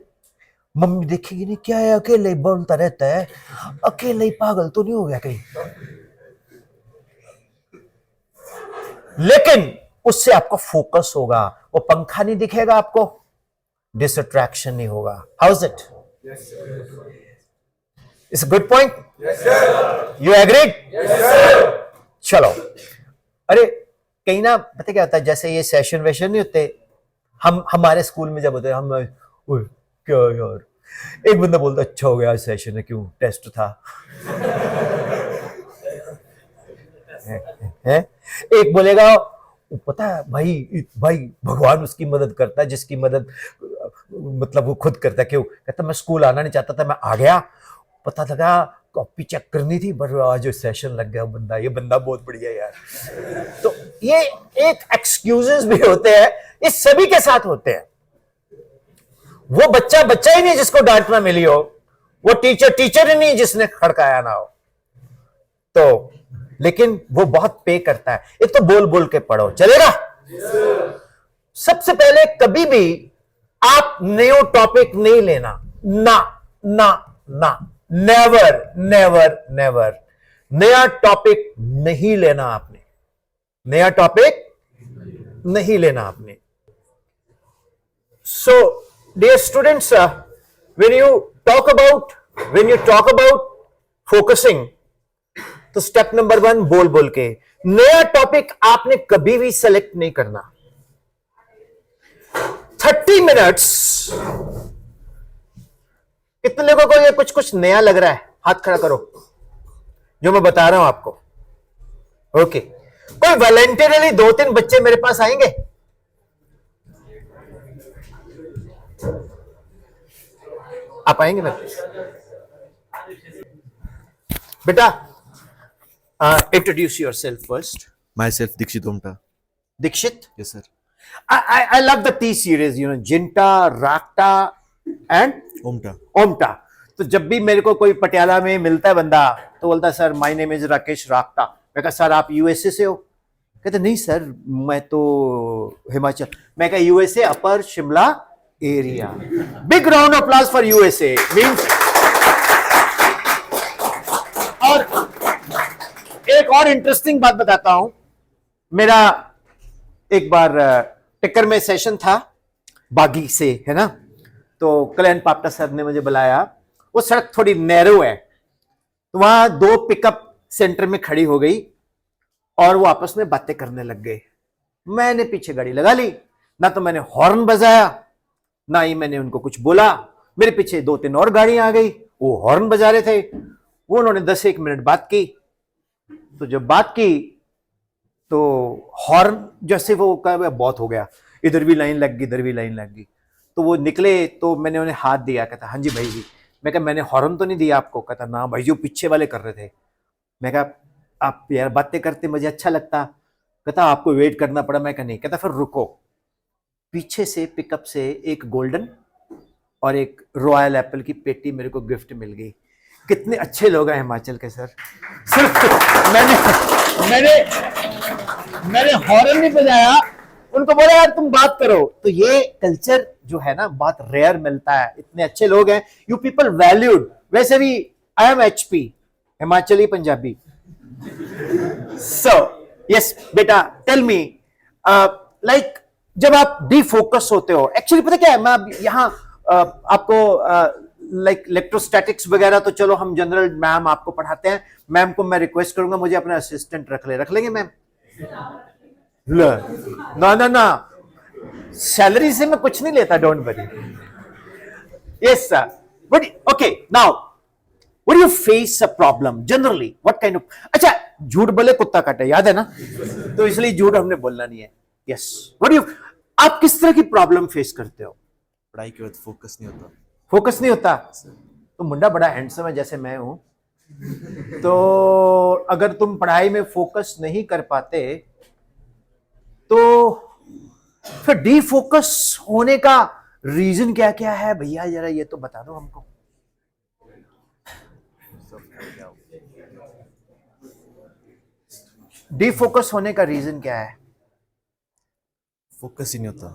मम्मी देखेगी नहीं, क्या है अकेले ही बोलता रहता है, अकेले ही पागल तो नहीं हो गया कहीं? लेकिन उससे आपका फोकस होगा, वो पंखा नहीं दिखेगा आपको, डिस्ट्रैक्शन नहीं होगा। How is it? It's a good point. You agreed? चलो, अरे कहीं ना पता क्या होता है, जैसे ये सेशन वेशन नहीं होते, हम हमारे स्कूल में जब होते हैं, हम ओए क्या यार, एक बंदा बोलता अच्छा हो गया सेशन है, क्यों टेस्ट था है? एक बोलेगा पता है भाई भगवान उसकी मदद करता है जिसकी मदद मतलब वो खुद करता है। क्यों? कहता मैं स्कूल आना नहीं चाहता था, मैं आ गया, पता लगा कॉपी चेक करनी थी, पर आज सेशन लग गया, ये बंदा बहुत बढ़िया यार। तो ये एक एक्सक्यूजेस भी होते हैं, ये सभी के साथ होते हैं। वो बच्चा ही नहीं जिसको डांटना मिली हो, वो टीचर ही नहीं जिसने खड़काया ना हो। तो लेकिन वो बहुत पे करता है। एक तो बोल बोल के पढ़ो, चलेगा? सबसे पहले कभी भी आप न्यू टॉपिक नहीं लेना, ना, नेवर नया टॉपिक नहीं लेना आपने, नया टॉपिक नहीं लेना आपने। So dear students, when you talk about focusing, तो स्टेप नंबर 1 बोल बोल के, नया टॉपिक आपने कभी भी सेलेक्ट नहीं करना। 30 मिनट्स, कितने लोगों को ये कुछ नया लग रहा है? हाथ खड़ा करो जो मैं बता रहा हूं आपको। ओके, कोई वॉलंटियरली 2-3 बच्चे मेरे पास आएंगे? आप आएंगे मेरे पास? बेटा introduce yourself first. Myself Dikshit Omta. Dikshit, Yes, sir. I love the T series, you know, Jinta, Rakta and ओमटा. तो जब भी मेरे को कोई पटियाला में मिलता है बंदा तो बोलता है sir my name is Rakesh राक्ता. मैं कहा सर आप यूएसए से हो? कहते नहीं सर मैं तो हिमाचल. मैं कहा USA upper Shimla area. Big round of applause for USA means. और एक और इंटरेस्टिंग बात बताता हूं. मेरा एक बार टिक्कर में सेशन था बागी से, है ना. तो कल्याण पापटा सर ने मुझे बुलाया. वो सड़क थोड़ी नैरो है तो वहां दो पिकअप सेंटर में खड़ी हो गई और वो आपस में बातें करने लग गए. मैंने पीछे गाड़ी लगा ली. ना तो मैंने हॉर्न बजाया ना ही मैंने उनको कुछ बोला. मेरे पीछे 2-3 और गाड़ियां आ गई. वो हॉर्न बजा रहे थे. वो उन्होंने 10-1 मिनट बात की. तो जब बात की तो हॉर्न जैसे वो बहुत हो गया. इधर भी लाइन लग गई इधर भी लाइन लग गई. तो वो निकले तो मैंने उन्हें हाथ दिया. कहता हाँ जी भाई जी. मैं कहा मैंने हॉर्न तो नहीं दिया आपको? कहता ना भाई जो पीछे वाले कर रहे थे. मैं कहा आप यार बातें करते मुझे अच्छा लगता. कहता आपको वेट करना पड़ा. मैं कहा नहीं. कहता फिर रुको. पीछे से पिकअप से एक गोल्डन और एक रॉयल एप्पल की पेटी मेरे को गिफ्ट मिल गई. कितने अच्छे लोग हैं हिमाचल के सर. सिर्फ मैंने हॉर्न नहीं बजाया. उनको बोला यार तुम बात करो. तो ये कल्चर जो है ना बहुत रेयर मिलता है. इतने अच्छे लोग हैं. You people valued. वैसे भी I am HP Himachali Punjabi. So yes बेटा टेल मी लाइक जब आप डिफोकस होते हो एक्चुअली पता क्या है. मैं यहाँ आपको लाइक इलेक्ट्रोस्टैटिक्स वगैरह तो चलो हम जनरल मैम आपको पढ़ाते हैं. मैम को मैं रिक्वेस्ट करूंगा मुझे अपना असिस्टेंट रख लेंगे मैम. ना ना ना सैलरी से मैं कुछ नहीं लेता. Don't worry. Yes sir. But okay now what you face a problem generally what kind of. अच्छा झूठ बोले कुत्ता काटे याद है ना. तो इसलिए झूठ हमने बोलना नहीं है. यस व्हाट यू आप किस तरह की प्रॉब्लम फेस करते हो? पढ़ाई के बाद फोकस नहीं होता. फोकस नहीं होता. तो मुंडा बड़ा हैंडसम है जैसे मैं हूं. तो अगर तुम पढ़ाई में फोकस नहीं कर पाते तो फिर डिफोकस होने का रीजन क्या क्या है भैया जरा ये तो बता दो हमको. डिफोकस होने का रीजन क्या है? फोकस ही नहीं होता.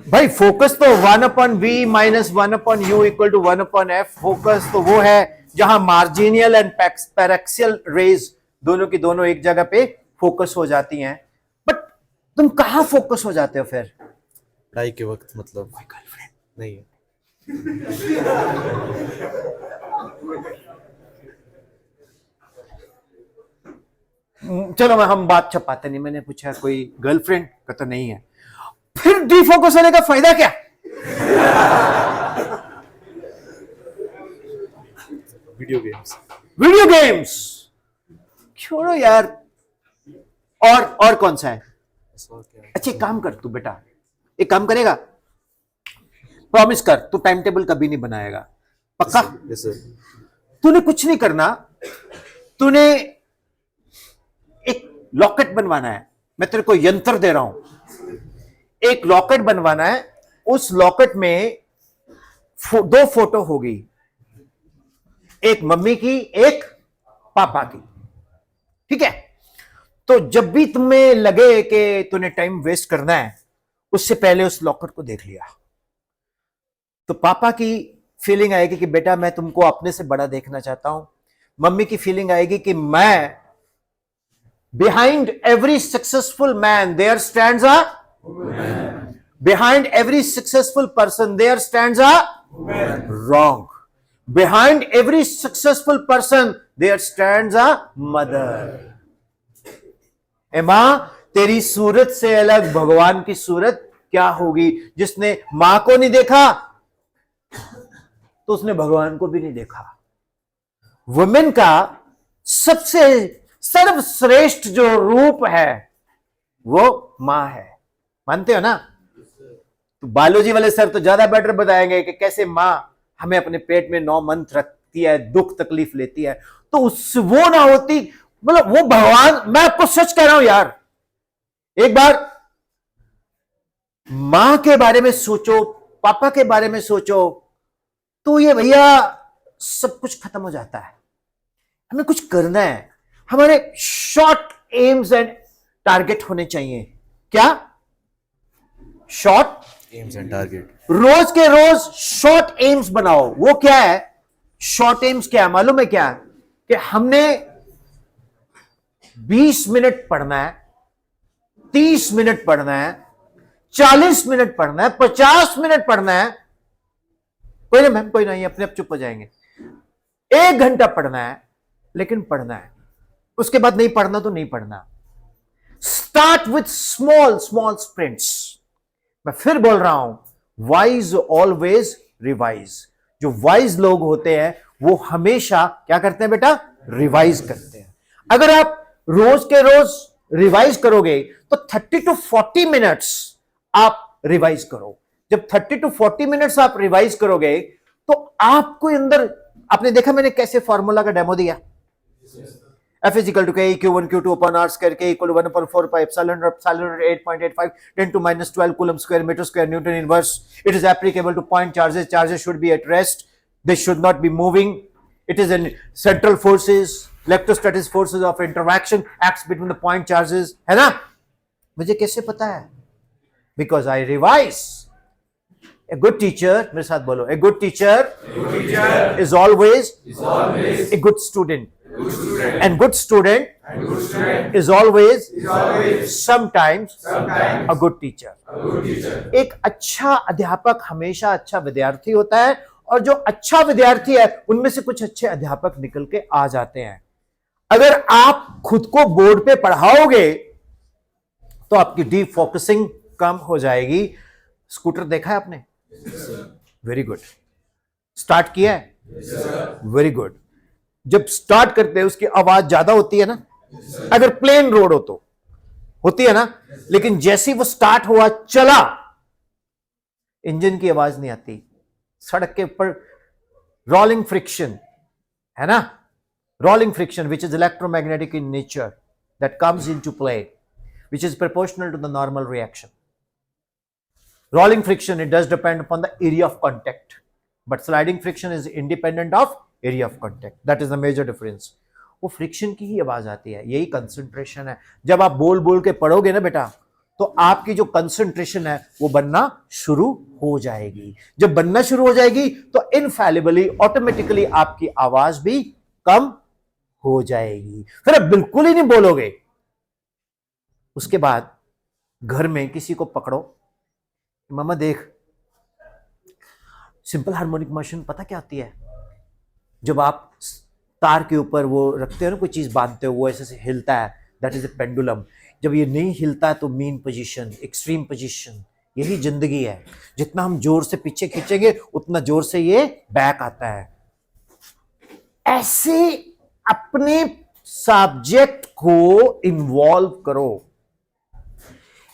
भाई फोकस तो 1/v minus 1/u equal to 1/f. Focus तो वो है जहां मार्जिनियल एंड पैरेक्सियल रेज दोनों की दोनों एक जगह पे फोकस हो जाती हैं. बट तुम कहां फोकस हो जाते हो फिर? पढ़ाई के वक्त मतलब कोई गर्लफ्रेंड नहीं है. चलो हम बात छपाते नहीं. मैंने पूछा कोई गर्लफ्रेंड का तो नहीं है. फिर डिफोकस होने का फायदा क्या? वीडियो गेम्स छोड़ो यार. और कौन सा है? अच्छा एक काम कर तू बेटा. एक काम करेगा प्रॉमिस कर. तू टाइम टेबल कभी नहीं बनाएगा पक्का? yes, sir. तूने कुछ नहीं करना. तूने एक लॉकेट बनवाना है. मैं तेरे को यंत्र दे रहा हूं. एक लॉकेट बनवाना है. उस लॉकेट में 2 फोटो होगी. एक मम्मी की एक पापा की. ठीक है. तो जब भी तुम्हें लगे कि तूने टाइम वेस्ट करना है उससे पहले उस लॉकेट को देख लिया. तो पापा की फीलिंग आएगी कि बेटा मैं तुमको अपने से बड़ा देखना चाहता हूं. मम्मी की फीलिंग आएगी कि मैं behind every successful man there stands a woman. Behind every successful person there stands a woman. Wrong. Behind every successful person there stands a mother. ए मां तेरी सूरत से अलग भगवान की सूरत क्या होगी? जिसने मां को नहीं देखा तो उसने भगवान को भी नहीं देखा. वुमेन का सबसे सर्वश्रेष्ठ जो रूप है वो मां है. मानते हो ना? तो बायोलॉजी वाले सर तो ज्यादा बेटर बताएंगे कि कैसे मां हमें अपने पेट में 9 मंथ रखती है, दुख तकलीफ लेती है. तो उस वो ना होती मतलब वो भगवान. मैं आपको सच कह रहा हूं यार. एक बार मां के बारे में सोचो, पापा के बारे में सोचो, तो ये भैया सब कुछ खत्म हो जाता है। हमें कुछ करना है, हमारे शॉर्ट एम्स एंड टारगेट होने चाहिए। क्या? Short aims and target. रोज के रोज शॉर्ट एम्स बनाओ। वो क्या है? शॉर्ट एम्स क्या है मालूम है? क्या कि हमने 20 मिनट पढ़ना है, 30 मिनट पढ़ना है, 40 मिनट पढ़ना है, 50 मिनट पढ़ना है। कोई ना मैम, कोई नहीं, अपने आप चुप हो जाएंगे। 1 घंटा पढ़ना है, लेकिन पढ़ना है। उसके बाद नहीं पढ़ना तो नहीं पढ़ना। Start with small small sprints. मैं फिर बोल रहा हूं, वाइज ऑलवेज रिवाइज। जो वाइज लोग होते हैं वो हमेशा क्या करते हैं बेटा? रिवाइज करते हैं। अगर आप रोज के रोज रिवाइज करोगे तो 30 to 40 मिनट्स आप रिवाइज करो। जब 30 to 40 मिनट्स आप रिवाइज करोगे तो आपको अंदर, आपने देखा मैंने कैसे फॉर्मूला का डेमो दिया। F is equal to K Q1 Q2 upon R square, K equal to 1 upon 4 pi epsilon 8.85 10 to minus 12 coulomb square meter square Newton inverse. It is applicable to point charges. Charges should be at rest. They should not be moving. It is in central forces, electrostatic forces of interaction acts between the point charges. है ना? मुझे कैसे पता है? Because I revise. A good teacher, मेरे साथ बोलो, a good teacher is always a good student. And good student is always sometimes a good teacher. एक अच्छा अध्यापक हमेशा अच्छा विद्यार्थी होता है, और जो अच्छा विद्यार्थी है उनमें से कुछ अच्छे अध्यापक निकल के आ जाते हैं। अगर आप खुद को बोर्ड पे पढ़ाओगे तो आपकी डीप फोकसिंग कम हो जाएगी। स्कूटर देखा है आपने? Very good. स्टार्ट किया है? Very good. जब स्टार्ट करते हैं उसकी आवाज ज्यादा होती है ना, अगर प्लेन रोड हो तो होती है ना, लेकिन जैसे ही वो स्टार्ट हुआ, चला, इंजन की आवाज नहीं आती। सड़क के ऊपर रोलिंग फ्रिक्शन है ना, rolling friction which is electromagnetic in nature, that comes into play, which is proportional to the normal reaction. Rolling friction, it does depend upon the area of contact, but sliding friction is independent of area of contact. That is the major difference. वो फ्रिक्शन की ही आवाज आती है, यही कंसंट्रेशन है। जब आप बोल बोल के पढ़ोगे ना बेटा, तो आपकी जो कंसंट्रेशन है वो बनना शुरू हो जाएगी। जब बनना शुरू हो जाएगी तो इनफैलिबली ऑटोमेटिकली आपकी आवाज भी कम हो जाएगी, फिर आप बिल्कुल ही नहीं बोलोगे। उसके बाद घर में किसी को पकड़ो, मामा देख, सिंपल हार्मोनिक मोशन पता क्या आती है? जब आप तार के ऊपर वो रखते हो ना, कोई चीज बांधते हो, वो ऐसे से हिलता है, दैट इज ए पेंडुलम। जब ये नहीं हिलता है तो मीन पोजीशन, एक्सट्रीम पोजीशन। यही जिंदगी है, जितना हम जोर से पीछे खींचेंगे उतना जोर से ये बैक आता है। ऐसे अपने सब्जेक्ट को इन्वॉल्व करो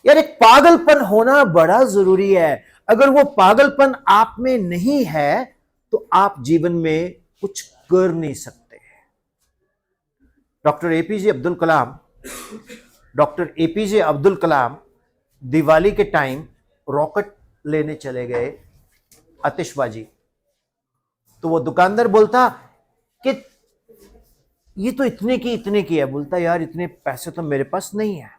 यार। एक पागलपन होना बड़ा जरूरी है। अगर वो पागलपन आप में नहीं है तो आप जीवन में कुछ कर नहीं सकते। डॉक्टर एपीजे अब्दुल कलाम दिवाली के टाइम रॉकेट लेने चले गए, आतिशबाजी। तो वो दुकानदार बोलता कि ये तो इतने की है। बोलता यार इतने पैसे तो मेरे पास नहीं है।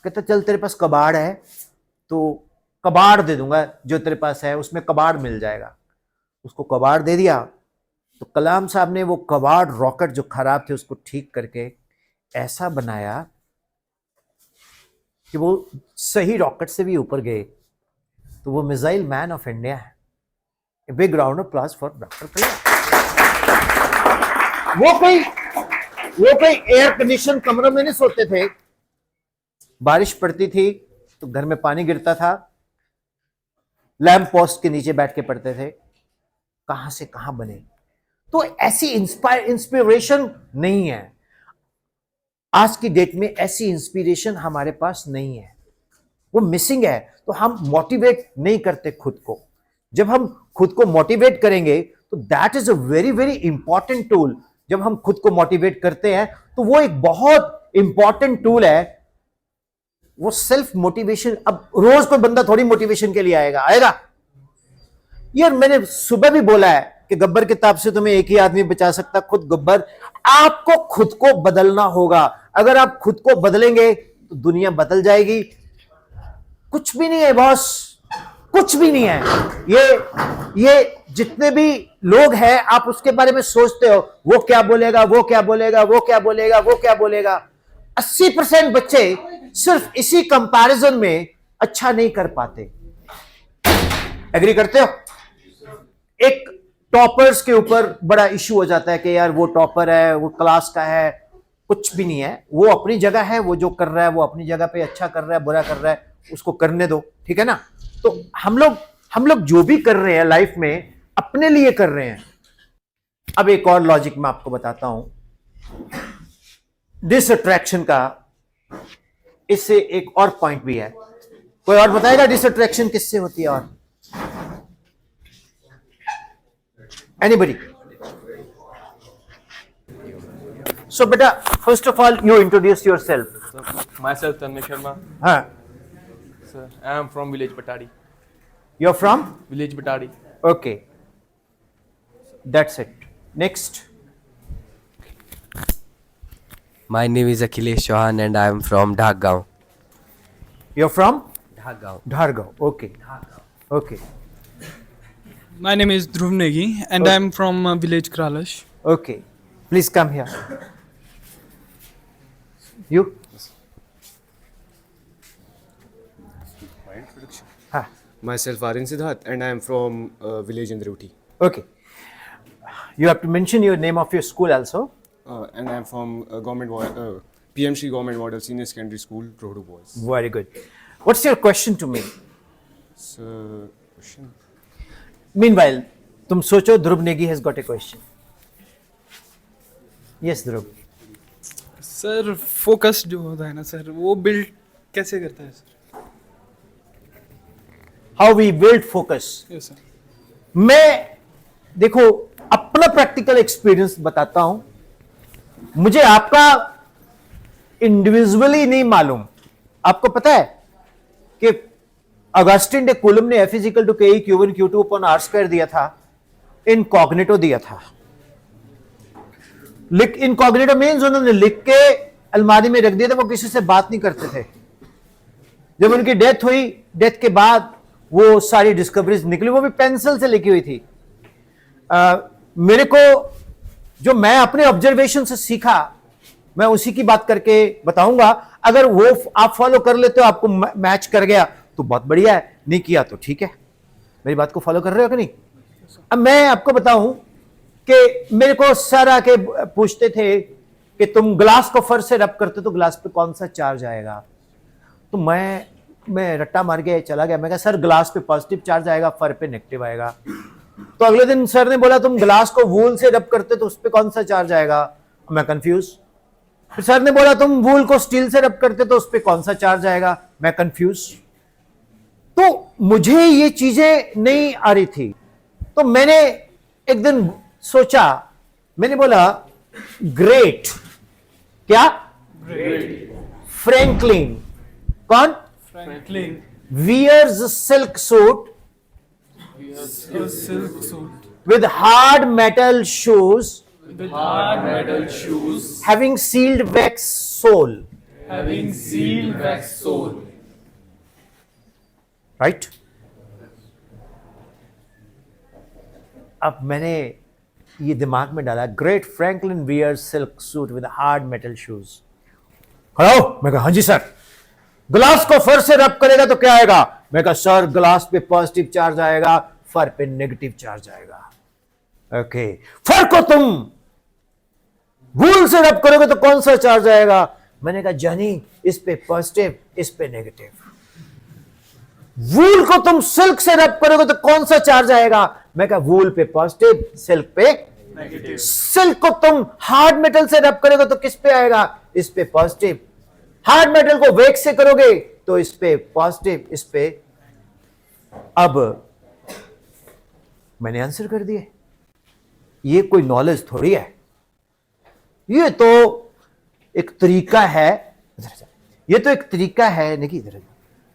कहता चल तेरे पास कबाड़ है तो कबाड़ दे दूंगा, जो तेरे पास है उसमें कबाड़ मिल जाएगा। उसको कबाड़ दे दिया तो कलाम साहब ने वो कबाड़ रॉकेट जो खराब थे उसको ठीक करके ऐसा बनाया कि वो सही रॉकेट से भी ऊपर गए। तो वो मिसाइल मैन ऑफ इंडिया है। A big round of applause for doctor Kalam. वो कोई एयर कंडीशन कमरों में नहीं सोते थे। बारिश पड़ती थी तो घर में पानी गिरता था, लैंप पोस्ट के नीचे बैठ के पढ़ते थे। कहां से कहां बने। तो ऐसी इंस्पिरेशन नहीं है आज की डेट में। ऐसी इंस्पिरेशन हमारे पास नहीं है, वो मिसिंग है। तो हम मोटिवेट नहीं करते खुद को। जब हम खुद को मोटिवेट करेंगे तो that is a very very important tool. जब हम खुद को मोटिवेट करते हैं तो वो एक बहुत इंपॉर्टेंट टूल है वो सेल्फ मोटिवेशन, अब रोज कोई बंदा थोड़ी मोटिवेशन के लिए आएगा यार। मैंने सुबह भी बोला है कि गब्बर किताब से तुम्हें एक ही आदमी बचा सकता, खुद गब्बर। आपको खुद को बदलना होगा। अगर आप खुद को बदलेंगे तो दुनिया बदल जाएगी। कुछ भी नहीं है बॉस, कुछ भी नहीं है। ये जितने भी लोग हैं, आप उसके बारे में सोचते हो, वो क्या बोलेगा, वो क्या बोलेगा, वो क्या बोलेगा, वो क्या बोलेगा। 80% बच्चे सिर्फ इसी कंपैरिजन में अच्छा नहीं कर पाते। एग्री करते हो? एक टॉपर्स के ऊपर बड़ा इश्यू हो जाता है कि यार वो टॉपर है, वो क्लास का है। कुछ भी नहीं है, वो अपनी जगह है, वो जो कर रहा है वो अपनी जगह पे अच्छा कर रहा है, बुरा कर रहा है, उसको करने दो, ठीक है ना। तो हम लोग जो भी कर रहे हैं लाइफ में अपने लिए कर रहे हैं। अब एक और लॉजिक मैं आपको बताता हूं डिसअट्रैक्शन का। इससे एक और पॉइंट भी है। कोई और बताएगा डिसअट्रैक्शन किससे होती है? और एनीबडी? सो बेटा, first of all you introduce yourself. Myself Tanmay Sharma. हाँ, Sir, I am from village Batadi. you're from? Village Batadi. Okay, that's it. Next. My name is Akhilesh Chauhan and I am from Dhagaon. You're from? Dhagaon. Dhargaon. Okay. Okay. My name is Dhruv Negi and I'm from village Kralash. Okay. Please come here. You? हाँ. Myself Aryan Siddharth and I am from village Indreuti. Okay. You have to mention your name of your school also. And I am from PMC Government Model Senior Secondary School, Rohdu Boys. Very good. What's your question to me? So, question. Meanwhile, तुम सोचो Dhruv Negi has got a question. Yes, Dhruv. Sir focus जो होता है ना सर, वो बिल्ड कैसे करता है sir? How we build focus. Yes sir. मैं देखो अपना प्रैक्टिकल एक्सपीरियंस बताता हूं। मुझे आपका इंडिविजुअली नहीं मालूम। आपको पता है कि अगस्टिन डे कूलम ने F = KE Q1 Q2 upon R² दिया था, इनकॉग्निटो दिया था। इनकॉग्निटो मीन्स उन्होंने लिख के अलमारी में रख दिया था, वो किसी से बात नहीं करते थे। जब उनकी डेथ हुई, डेथ के बाद वो सारी डिस्कवरीज निकली, वो भी पेंसिल से लिखी हुई थी। मेरे को जो मैं अपने ऑब्जर्वेशन से सीखा, मैं उसी की बात करके बताऊंगा। अगर वो आप फॉलो कर लेते हो, आपको मैच कर गया तो बहुत बढ़िया है, नहीं किया तो ठीक है। मेरी बात को फॉलो कर रहे हो कि नहीं? अब मैं आपको बताऊं कि मेरे को सर आके पूछते थे कि तुम ग्लास को फर से रब करते तो ग्लास पे कौन सा चार्ज आएगा? तो मैं रट्टा मार के चला गया। मैं कहा सर ग्लास पे पॉजिटिव चार्ज आएगा, फर पे नेगेटिव आएगा। तो अगले दिन सर ने बोला तुम ग्लास को वूल से रब करते तो उस पे कौन सा चार्ज आएगा? मैं कंफ्यूज। फिर सर ने बोला तुम वूल को स्टील से रब करते तो उस पे कौन सा चार्ज आएगा? मैं कंफ्यूज। तो मुझे ये चीजें नहीं आ रही थी। तो मैंने एक दिन सोचा, मैंने बोला ग्रेट। क्या? ग्रेट। फ्रैंकलिन। कौन? Franklin. Wears a silk suit A silk suit with hard metal shoes with hard metal shoes having sealed wax sole. having sealed wax sole. Right? अब मैंने ये दिमाग में डाला, great Franklin wears silk suit with hard metal shoes. Hello, मैं कहा हाँ जी सर। ग्लास को फर से रब करेगा तो क्या आएगा? मैं कहा सर ग्लास पे पॉजिटिव चार्ज आएगा, फर पे नेगेटिव चार्ज आएगा। ओके। फर को तुम वूल से रब करोगे तो कौन सा चार्ज आएगा? मैंने कहा जानी इस पे पॉजिटिव, इस पे नेगेटिव। वूल को तुम सिल्क से रब करोगे तो कौन सा चार्ज आएगा? मैं कहा वूल पे पॉजिटिव, सिल्क पे नेगेटिव। सिल्क को तुम हार्ड मेटल से रब करोगे तो किस पे आएगा? इस पे पॉजिटिव। हार्ड मेटल को वेक्स से करोगे तो इस पे पॉजिटिव, इस पे। अब मैंने आंसर कर दिए। ये कोई नॉलेज थोड़ी है, ये तो एक तरीका है। ये तो एक तरीका है नहीं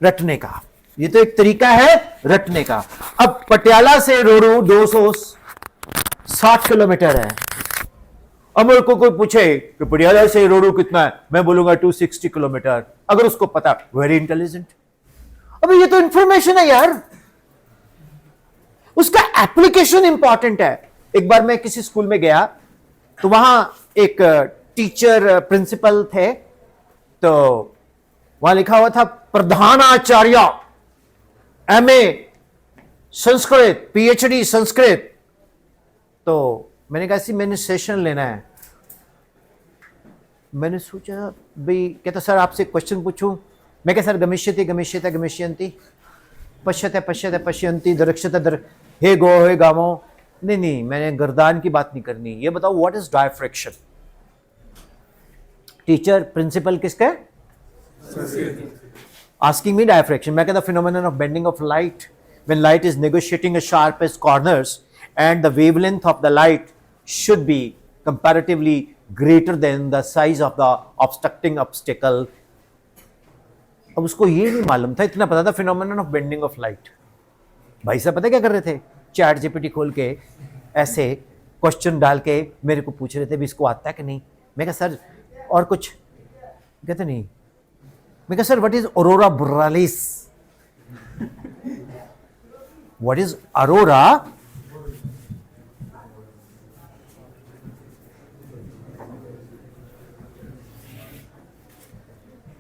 रटने का, ये तो एक तरीका है रटने का। अब पटियाला से रोडू 260 किलोमीटर है। अब मेरे को कोई पूछे कि पटियाला से रोडू कितना है, मैं बोलूंगा 260 किलोमीटर। अगर उसको पता, वेरी इंटेलिजेंट। अबे ये तो इंफॉर्मेशन है यार, उसका एप्लीकेशन इंपॉर्टेंट है। एक बार मैं किसी स्कूल में गया तो वहां एक टीचर प्रिंसिपल थे, तो वहां लिखा हुआ था प्रधानाचार्य एमए संस्कृत, पीएचडी संस्कृत। तो मैंने कहा सी मैंने सेशन लेना है। मैंने सोचा भाई, कहता सर आपसे क्वेश्चन पूछूं। मैं क्या सर गमिष्यति गमिष्यते गमिष्यन्ति, पश्यते पश्यते पश्यन्ति, दरक्षते दर, हे गो हे गावो। नहीं नहीं, मैंने गर्दान की बात नहीं करनी। ये बताओ what is diffraction. Teacher principal किसका है? Asking me diffraction. मैं कहता phenomenon of bending of light when light is negotiating a sharpest corners and the wavelength of the light should be comparatively greater than the size of the obstructing obstacle. अब उसको ये नहीं मालूम था, इतना पता था phenomenon of bending of light। भाई साहब पता क्या कर रहे थे? चैट जीपीटी खोल के ऐसे क्वेश्चन डाल के मेरे को पूछ रहे थे भी इसको आता है कि नहीं। मैं कहा सर और कुछ, कहते नहीं। मैं कहा sir what is aurora borealis? What is Arora?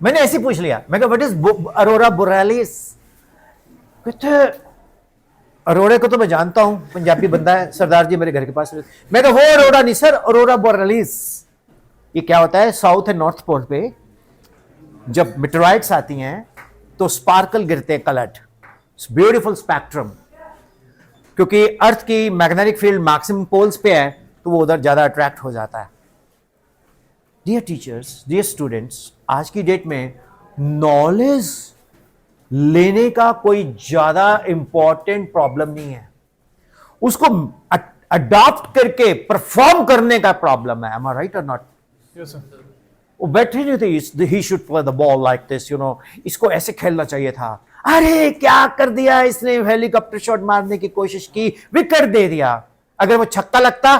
मैंने ऐसे पूछ लिया। मैं कहा व्हाट इज अरोरा बोरेलिस? कहते अरोरा को तो मैं जानता हूं, पंजाबी बंदा है, सरदार जी मेरे घर के पास। मैं कहा वो अरोरा नहीं सर, अरोरा बोरेलिस। ये क्या होता है? साउथ एंड नॉर्थ पोल पे जब मेटेराइट्स आती हैं तो स्पार्कल गिरते हैं, कलर्ड, ब्यूटीफुल स्पेक्ट्रम। क्योंकि अर्थ की मैग्नेटिक फील्ड मैक्सिमम पोल्स पे है तो वो उधर ज्यादा अट्रैक्ट हो जाता है। डियर टीचर्स, डियर स्टूडेंट्स, आज की डेट में नॉलेज लेने का कोई ज्यादा इंपॉर्टेंट प्रॉब्लम नहीं है, उसको अडॉप्ट करके परफॉर्म करने का प्रॉब्लम है। एम आई राइट और नॉट? Yes sir. वो बैठे नहीं थे, he should play the ball like this, you know, इसको ऐसे खेलना चाहिए था। अरे क्या कर दिया इसने, हेलीकॉप्टर शॉट मारने की कोशिश की, विकेट दे दिया। अगर वो छक्का लगता,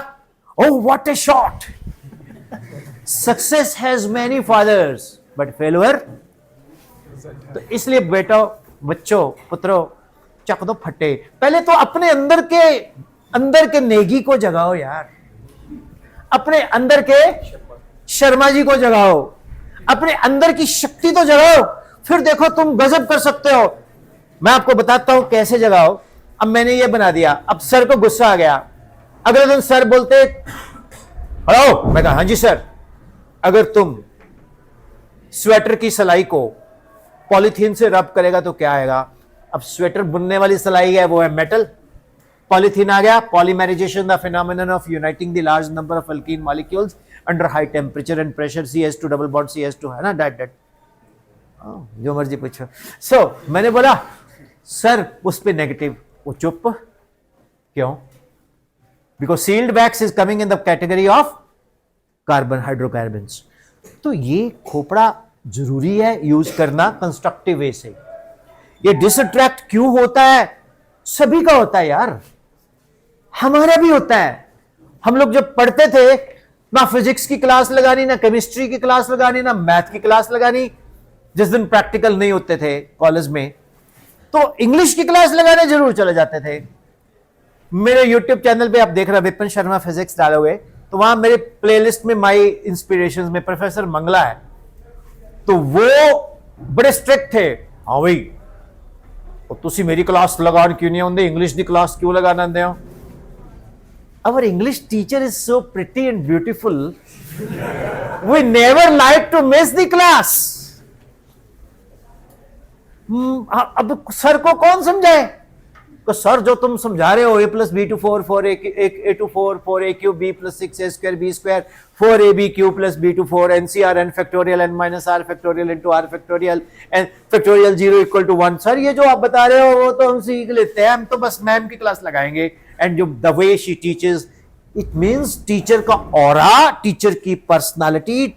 oh what a shot. Success has many fathers but failure. तो इसलिए बेटा, बच्चों, पुत्रों, चक दो फटे। पहले तो अपने अंदर के नेगी को जगाओ यार, अपने अंदर के शर्मा जी को जगाओ, अपने अंदर की शक्ति तो जगाओ, फिर देखो तुम गजब कर सकते हो। मैं आपको बताता हूं कैसे जगाओ। अब मैंने ये बना दिया, अब सर को गुस्सा आ गया। अगले दिन सर बोलते हेलो, मैं कहा हाँ जी सर, अगर तुम स्वेटर की सिलाई को पॉलीथीन से रब करेगा तो क्या आएगा? अब स्वेटर बुनने वाली सिलाई है वो है मेटल, पॉलीथीन आ गया, polymerisation, the phenomenon of uniting the large number of alkene molecules under high temperature and pressure, CH2 double bond CH2, है ना, डेट जो मर्जी पूछो। सो मैंने बोला सर उस पे नेगेटिव। वो चुप, क्यों? Because sealed wax is coming in the category of carbon, hydrocarbons. तो ये खोपड़ा जरूरी है यूज करना कंस्ट्रक्टिव वे से। ये डिसअट्रैक्ट क्यों होता है? सभी का होता है यार, हमारा भी होता है। हम लोग जब पढ़ते थे, ना फिजिक्स की क्लास लगानी, ना केमिस्ट्री की क्लास लगानी, ना मैथ की क्लास लगानी, जिस दिन प्रैक्टिकल नहीं होते थे कॉलेज में, तो इंग्लिश की क्लास लगाने जरूर चले जाते थे। मेरे यूट्यूब चैनल पे आप देख रहे हैं विपिन शर्मा फिजिक्स डालोगे तो वहां मेरे प्लेलिस्ट में माय इंस्पिरेशंस में प्रोफेसर मंगला है, तो वो बड़े स्ट्रिक्ट थे। हाँ भाई, तो तुसी मेरी क्लास लगान क्यों नहीं आते, इंग्लिश की क्लास क्यों लगाना आते हो? Our English teacher is so pretty and beautiful, we never like to miss the class. अब सर को कौन समझाए? तो सर जो तुम समझा रहे हो a plus B to 4, 4a to 4, 4a cube b plus 6a square b square, 4ab cube plus b to 4, ncr n factorial n minus r factorial into r factorial n factorial 0 equal to 1। Sir ये जो आप बता रहे हो वो तो हम सीख लेते हैं, हम तो बस मैम की क्लास लगाएंगे। एंड जो the way she teaches, it means teacher का ऑरा, टीचर की पर्सनालिटी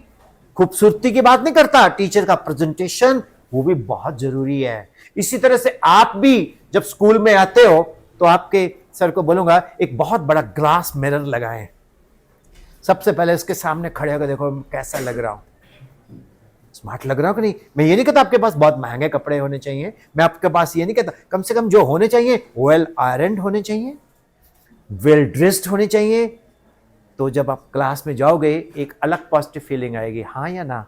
खूबसूरती की बात नहीं करता, टीचर का प्रेजेंटेशन वो भी बहुत जरूरी है। इसी तरह से आप भी जब स्कूल में आते हो तो आपके सर को बोलूंगा एक बहुत बड़ा ग्लास मिरर लगाएं। सबसे पहले उसके सामने खड़े होकर देखो कैसा लग रहा हूं, स्मार्ट लग रहा हूं कि नहीं। मैं ये नहीं कहता आपके पास बहुत महंगे कपड़े होने चाहिए, मैं आपके पास ये नहीं कहता, कम से कम जो होने चाहिए वेल आयरन होने चाहिए, वेल ड्रेस्ड होने चाहिए। तो जब आप क्लास में जाओगे एक अलग पॉजिटिव फीलिंग आएगी, हाँ या ना?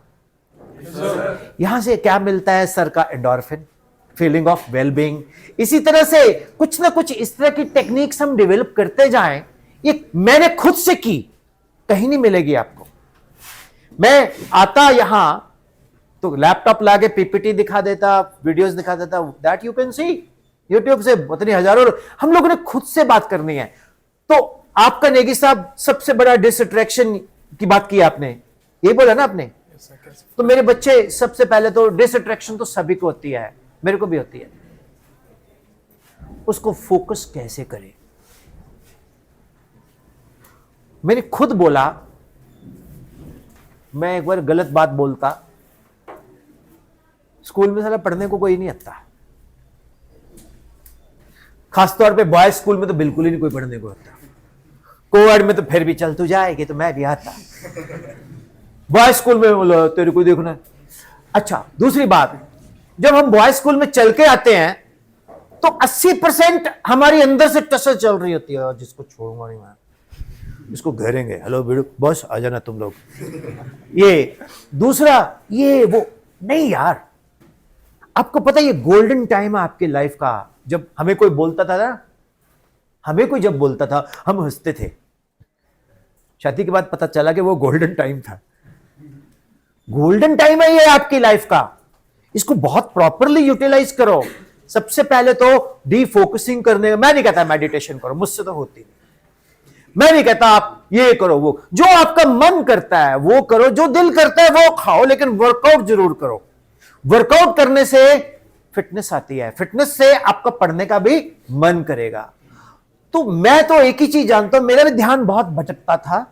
यहां से क्या मिलता है? सर का एंडोर्फिन, फीलिंग ऑफ वेलबींग। इसी तरह से कुछ ना कुछ इस तरह की टेक्निक्स हम डेवलप करते जाएं। ये मैंने खुद से की, कहीं नहीं मिलेगी आपको। मैं आता यहां तो लैपटॉप लाके पीपीटी दिखा देता, वीडियोस दिखा देता, that you can see YouTube से उतनी हजारों। हम लोगों ने खुद से बात करनी है। तो आपका नेगी साहब सबसे बड़ा डिस्ट्रैक्शन की बात की आपने, ये बोला ना आपने। तो मेरे बच्चे सबसे पहले तो डिस्ट्रैक्शन तो सभी को होती है, मेरे को भी होती है। उसको फोकस कैसे करें? मैंने खुद बोला, मैं एक बार गलत बात बोलता, स्कूल में साला पढ़ने को कोई नहीं आता, खासतौर पे बॉयज स्कूल में तो बिल्कुल ही नहीं कोई पढ़ने को आता। कोविड में तो फिर भी चल तू जाएगी तो मैं भी आता, बॉयज स्कूल में बोलो तेरे को देखना। अच्छा, दूसरी बात, जब हम बॉयज स्कूल में चल के आते हैं तो 80% हमारी अंदर से टसल चल रही होती है, जिसको छोड़ूंगा नहीं मैं, इसको घेरेंगे, हेलो बेड़ू बॉस आ जाना तुम लोग, ये दूसरा ये वो नहीं यार। आपको पता है ये गोल्डन टाइम है आपके लाइफ का। जब हमें कोई बोलता था ना, हमें कोई जब बोलता था हम हंसते थे। शादी के बाद पता चला कि वो गोल्डन टाइम था। गोल्डन टाइम है ये आपकी लाइफ का, इसको बहुत प्रॉपरली यूटिलाइज करो। सबसे पहले तो डीफोकसिंग करने, मैं नहीं कहता मेडिटेशन करो, मुझसे तो होती नहीं। मैं नहीं कहता आप ये करो वो, जो आपका मन करता है वो करो, जो दिल करता है वो खाओ, लेकिन वर्कआउट जरूर करो। वर्कआउट करने से फिटनेस आती है, फिटनेस से आपका पढ़ने का भी मन करेगा। तो मैं तो एक ही चीज जानता हूं, मेरा भी ध्यान बहुत भटकता था।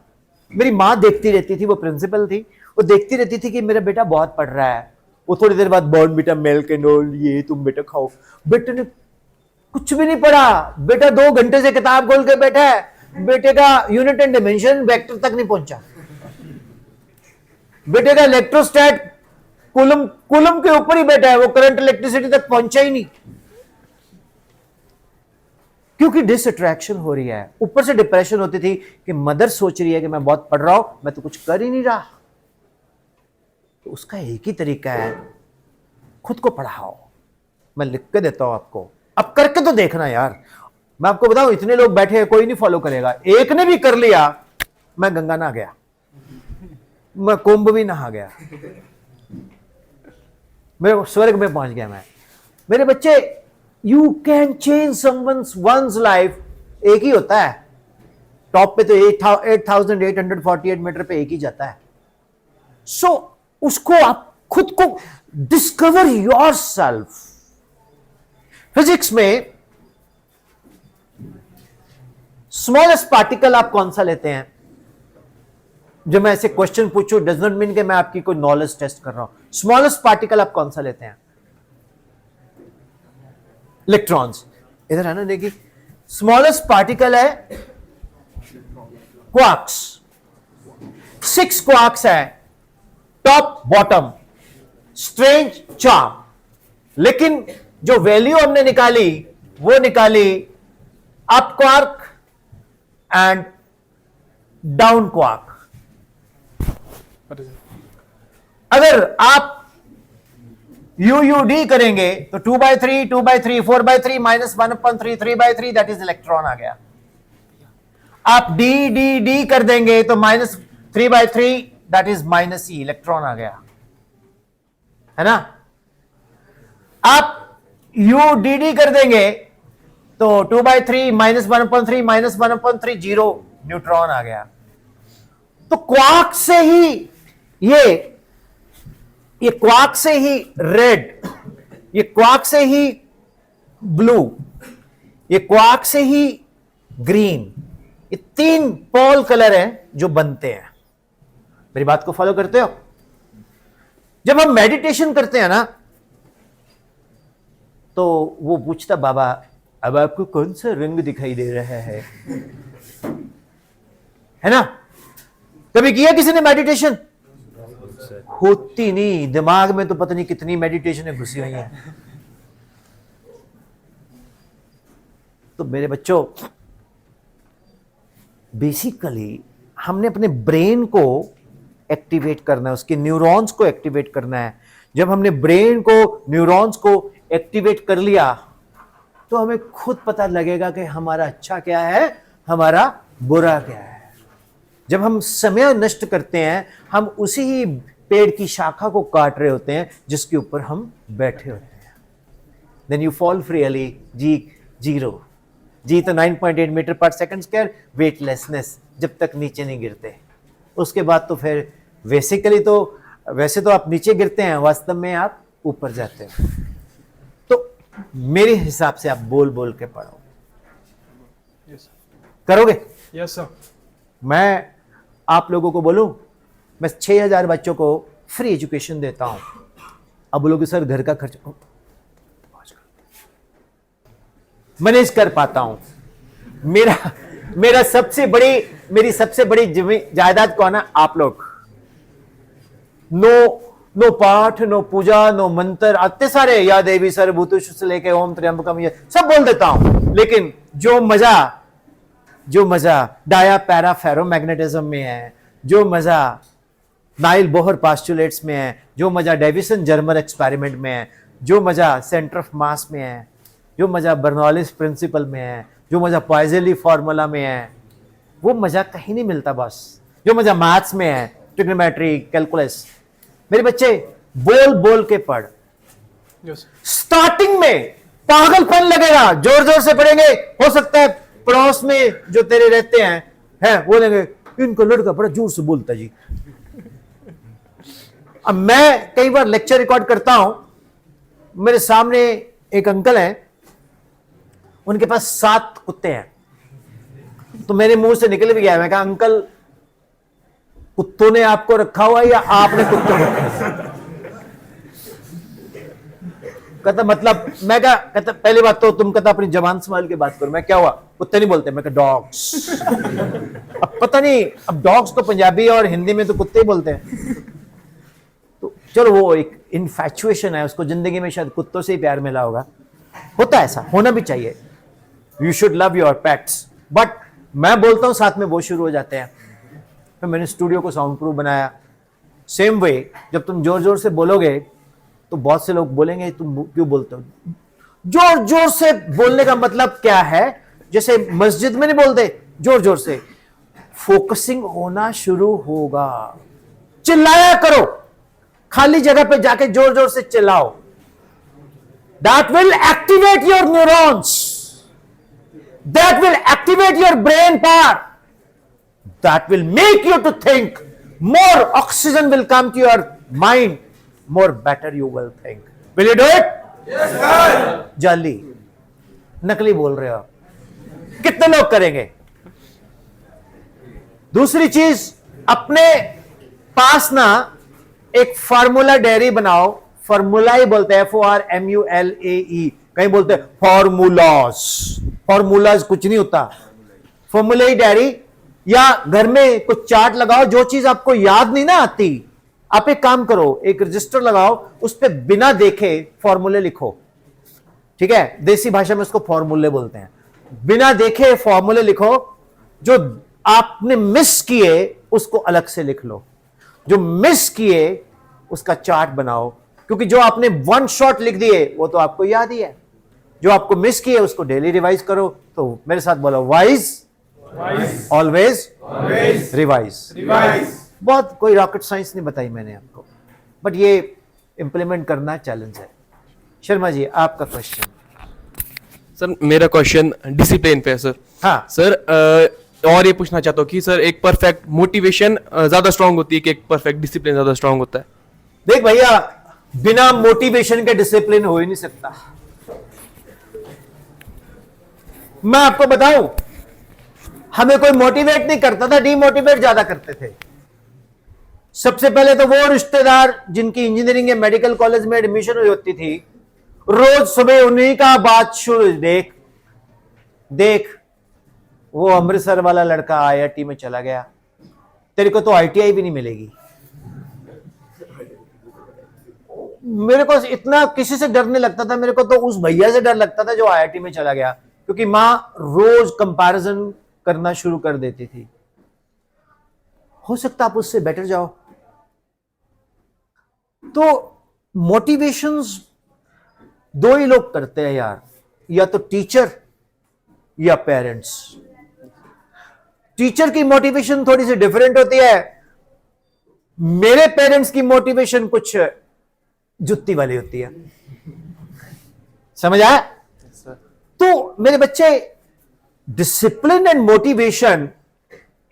मेरी मां देखती रहती थी, वो प्रिंसिपल थी, वो देखती रहती थी कि मेरा बेटा बहुत पढ़ रहा है। वो थोड़ी देर बाद बॉर्न बेटा मिल्क एंड ऑल, ये तुम बेटा खाओ। बेटे ने कुछ भी नहीं पढ़ा, बेटा 2 घंटे से किताब खोल के बैठा है, बेटे का यूनिट एंड डिमेंशन वेक्टर तक नहीं पहुंचा, बेटे का इलेक्ट्रोस्टैट कूलम के ऊपर ही बैठा है, वो करंट इलेक्ट्रिसिटी तक पहुंचा ही नहीं, क्योंकि डिसअट्रैक्शन हो रही है। ऊपर से डिप्रेशन होती थी कि मदर सोच रही है कि मैं बहुत पढ़ रहा हूं, मैं तो कुछ कर ही नहीं रहा। तो उसका एक ही तरीका है, खुद को पढ़ाओ। मैं लिख के देता हूं आपको, अब करके तो देखना यार। मैं आपको बताऊं, इतने लोग बैठे हैं, कोई नहीं फॉलो करेगा। एक ने भी कर लिया, मैं गंगा नहा गया, मैं कुंभ भी नहा गया, मैं स्वर्ग में पहुंच गया। मैं, मेरे बच्चे, you can change someone's one's life. एक ही होता है, टॉप पे तो 8848 मीटर पे एक ही जाता है। सो उसको आप खुद को डिस्कवर योर सेल्फ। फिजिक्स में स्मॉलेस्ट पार्टिकल आप कौन सा लेते हैं? जब मैं ऐसे क्वेश्चन पूछूं, डज नॉट मीन कि मैं आपकी कोई नॉलेज टेस्ट कर रहा हूं। स्मॉलेस्ट पार्टिकल आप कौन सा लेते हैं? इलेक्ट्रॉन्स। इधर है ना, देखिए, स्मॉलेस्ट पार्टिकल है क्वार्क्स। 6 क्वार्क्स है, टॉप बॉटम, स्ट्रेंज चार्म। लेकिन जो वैल्यू हमने निकाली वो निकाली up quark and down quark. अगर आप UUD करेंगे तो 2/3, 2/3, 4/3, -1/3, 3/3, दैट इज इलेक्ट्रॉन आ गया। आप D कर देंगे तो -3/3, दैट इज -E, इलेक्ट्रॉन आ गया, है ना। आप UDD कर देंगे तो 2/3, -1/3, -1/3, 0, न्यूट्रॉन आ गया। तो क्वार्क से ही ये क्वार्क से ही रेड, ये क्वार्क से ही ब्लू, ये क्वार्क से ही ग्रीन, ये 3 पोल कलर हैं जो बनते हैं। मेरी बात को फॉलो करते हो? जब हम मेडिटेशन करते हैं ना, तो वो पूछता, बाबा अब आपको कौन सा रंग दिखाई दे रहा है ना? कभी किया किसी ने मेडिटेशन? होती नहीं, दिमाग में तो पता नहीं कितनी मेडिटेशन घुसी हुई है। तो मेरे बच्चों, बेसिकली हमने अपने ब्रेन को एक्टिवेट करना है, उसके न्यूरॉन्स को एक्टिवेट करना है। जब हमने ब्रेन को, न्यूरॉन्स को एक्टिवेट कर लिया, तो हमें खुद पता लगेगा कि हमारा अच्छा क्या है, हमारा बुरा क्या है। जब हम समय नष्ट करते हैं, हम उसी ही पेड़ की शाखा को काट रहे होते हैं जिसके ऊपर हम बैठे होते हैं। Then you fall freely, g zero, g तो 9.8 मीटर पर सेकंड स्क्वायर, वेटलेसनेस, जब तक नीचे नहीं गिरते। उसके बाद तो फिर बेसिकली तो वैसे तो आप नीचे गिरते हैं, वास्तव में आप ऊपर जाते हो। तो मेरे हिसाब से आप बोल बोल के पढ़ो। करोगे? Yes sir. मैं आप लोगों को बोलूं, मैं 6000 बच्चों को फ्री एजुकेशन देता हूं। अब बोलोगे सर घर का खर्च मैनेज कर पाता हूं। मेरी सबसे बड़ी जायदाद कौन है? आप लोग। नो पाठ, नो पूजा, नो मंत्र, इतने सारे या देवी सर्वभूतेषु से लेके ओम त्र्यंबकम, ये सब बोल देता हूं, लेकिन जो मजा डाया पैरा फेरोमैग्नेटिज्म में है, जो मजा नाइल बोहर पास्टुलेट्स में है, जो मजा डेविसन जर्मर एक्सपेरिमेंट में है, जो मजा सेंटर ऑफ मास में है, जो मजा बर्नौलिस प्रिंसिपल में है, जो मजा पॉइजली फॉर्मूला में है, वो मजा कहीं नहीं मिलता बॉस। जो मजा मैथ्स में है, ट्रिग्नोमेट्री, कैलकुलस। मेरे बच्चे बोल बोल के पढ़। स्टार्टिंग में पागलपन लगेगा, जोर जोर से पढ़ेंगे, हो सकता है पड़ोस में जो तेरे रहते हैं बोलेंगे इनका लड़का बड़ा जोर से बोलता जी। अब मैं कई बार लेक्चर रिकॉर्ड करता हूं, मेरे सामने एक अंकल हैं, उनके पास 7 कुत्ते हैं। तो मेरे मुंह से निकल भी गया, मैं कहा अंकल कुत्तों ने आपको रखा हुआ है या आपने कुत्तों को रखा? कहता मतलब, मैं कहता पहली बात तो तुम कहता अपनी जबान संभाल के बात करो। मैं क्या हुआ? कुत्ते नहीं बोलते। मैं कहा डॉग्स। अब पता नहीं, अब डॉग्स तो पंजाबी और हिंदी में तो कुत्ते ही बोलते हैं। तो चलो वो एक इन्फैचुएशन है, उसको जिंदगी में शायद कुत्तों से ही प्यार मिला होगा। होता है, ऐसा होना भी चाहिए। You should love your pets. But मैं बोलता हूं साथ में वो शुरू हो जाते हैं। फिर मैंने स्टूडियो को साउंड प्रूफ बनाया। सेम वे जब तुम जोर जोर से बोलोगे तो बहुत से लोग बोलेंगे तुम क्यों बोलते हो? जोर जोर से बोलने का मतलब क्या है? जैसे मस्जिद में नहीं बोलते जोर जोर से, फोकसिंग होना शुरू होगा। चिल्लाया करो, खाली जगह पे जाके जोर जोर से चिल्लाओ। That will activate your neurons, that will activate your brain part, that will make you to think. more oxygen will come to your mind, more better you will think. Will you do it? Yes, sir. जाली नकली बोल रहे हो, कितने लोग करेंगे? दूसरी चीज, अपने पास ना एक फार्मूला डायरी बनाओ। फार्मूला ही बोलते हैं, FORMULAE, कहीं बोलते हैं फॉर्मूलाज। फॉर्मूलाज कुछ नहीं होता, फॉर्मूला ही डायरी। या घर में कुछ चार्ट लगाओ, जो चीज आपको याद नहीं ना आती, आप एक काम करो, एक रजिस्टर लगाओ, उस पर बिना देखे फॉर्मूले लिखो। ठीक है, देसी भाषा में उसको फॉर्मूले बोलते हैं। बिना देखे फॉर्मूले लिखो, जो आपने मिस किए उसको अलग से लिख लो, जो मिस किए उसका चार्ट बनाओ, क्योंकि जो आपने वन शॉट लिख दिए वो तो आपको याद ही है, जो आपको मिस किए उसको डेली रिवाइज करो। तो मेरे साथ बोलो, वाइज ऑलवेज रिवाइज। बहुत कोई रॉकेट साइंस नहीं बताई मैंने आपको, बट ये इंप्लीमेंट करना चैलेंज है। शर्मा जी, आपका क्वेश्चन। सर मेरा क्वेश्चन डिसिप्लिन पे है सर। हाँ सर, और ये पूछना चाहता हूँ कि सर एक परफेक्ट मोटिवेशन ज्यादा स्ट्रांग होती है कि एक परफेक्ट डिसिप्लिन ज्यादा स्ट्रांग होता है? देख भैया, बिना मोटिवेशन के डिसिप्लिन हो ही नहीं सकता। मैं आपको बताऊं, हमें कोई मोटिवेट नहीं करता था, डीमोटिवेट ज्यादा करते थे। सबसे पहले तो वो रिश्तेदार जिनकी इंजीनियरिंग या मेडिकल कॉलेज में एडमिशन हुई होती थी, रोज सुबह उन्हीं का बात शुरू, देख देख वो अमृतसर वाला लड़का आईआईटी में चला गया, तेरे को तो आईटीआई भी नहीं मिलेगी। मेरे को इतना किसी से डर नहीं लगता था, मेरे को तो उस भैया से डर लगता था जो आईआईटी में चला गया, क्योंकि मां रोज कंपैरिजन करना शुरू कर देती थी। हो सकता आप उससे बेटर जाओ। तो मोटिवेशंस दो ही लोग करते हैं यार, या तो टीचर या पेरेंट्स। टीचर की मोटिवेशन थोड़ी सी डिफरेंट होती है, मेरे पेरेंट्स की मोटिवेशन कुछ जुत्ती वाली होती है, समझ आया? तो मेरे बच्चे, डिसिप्लिन एंड मोटिवेशन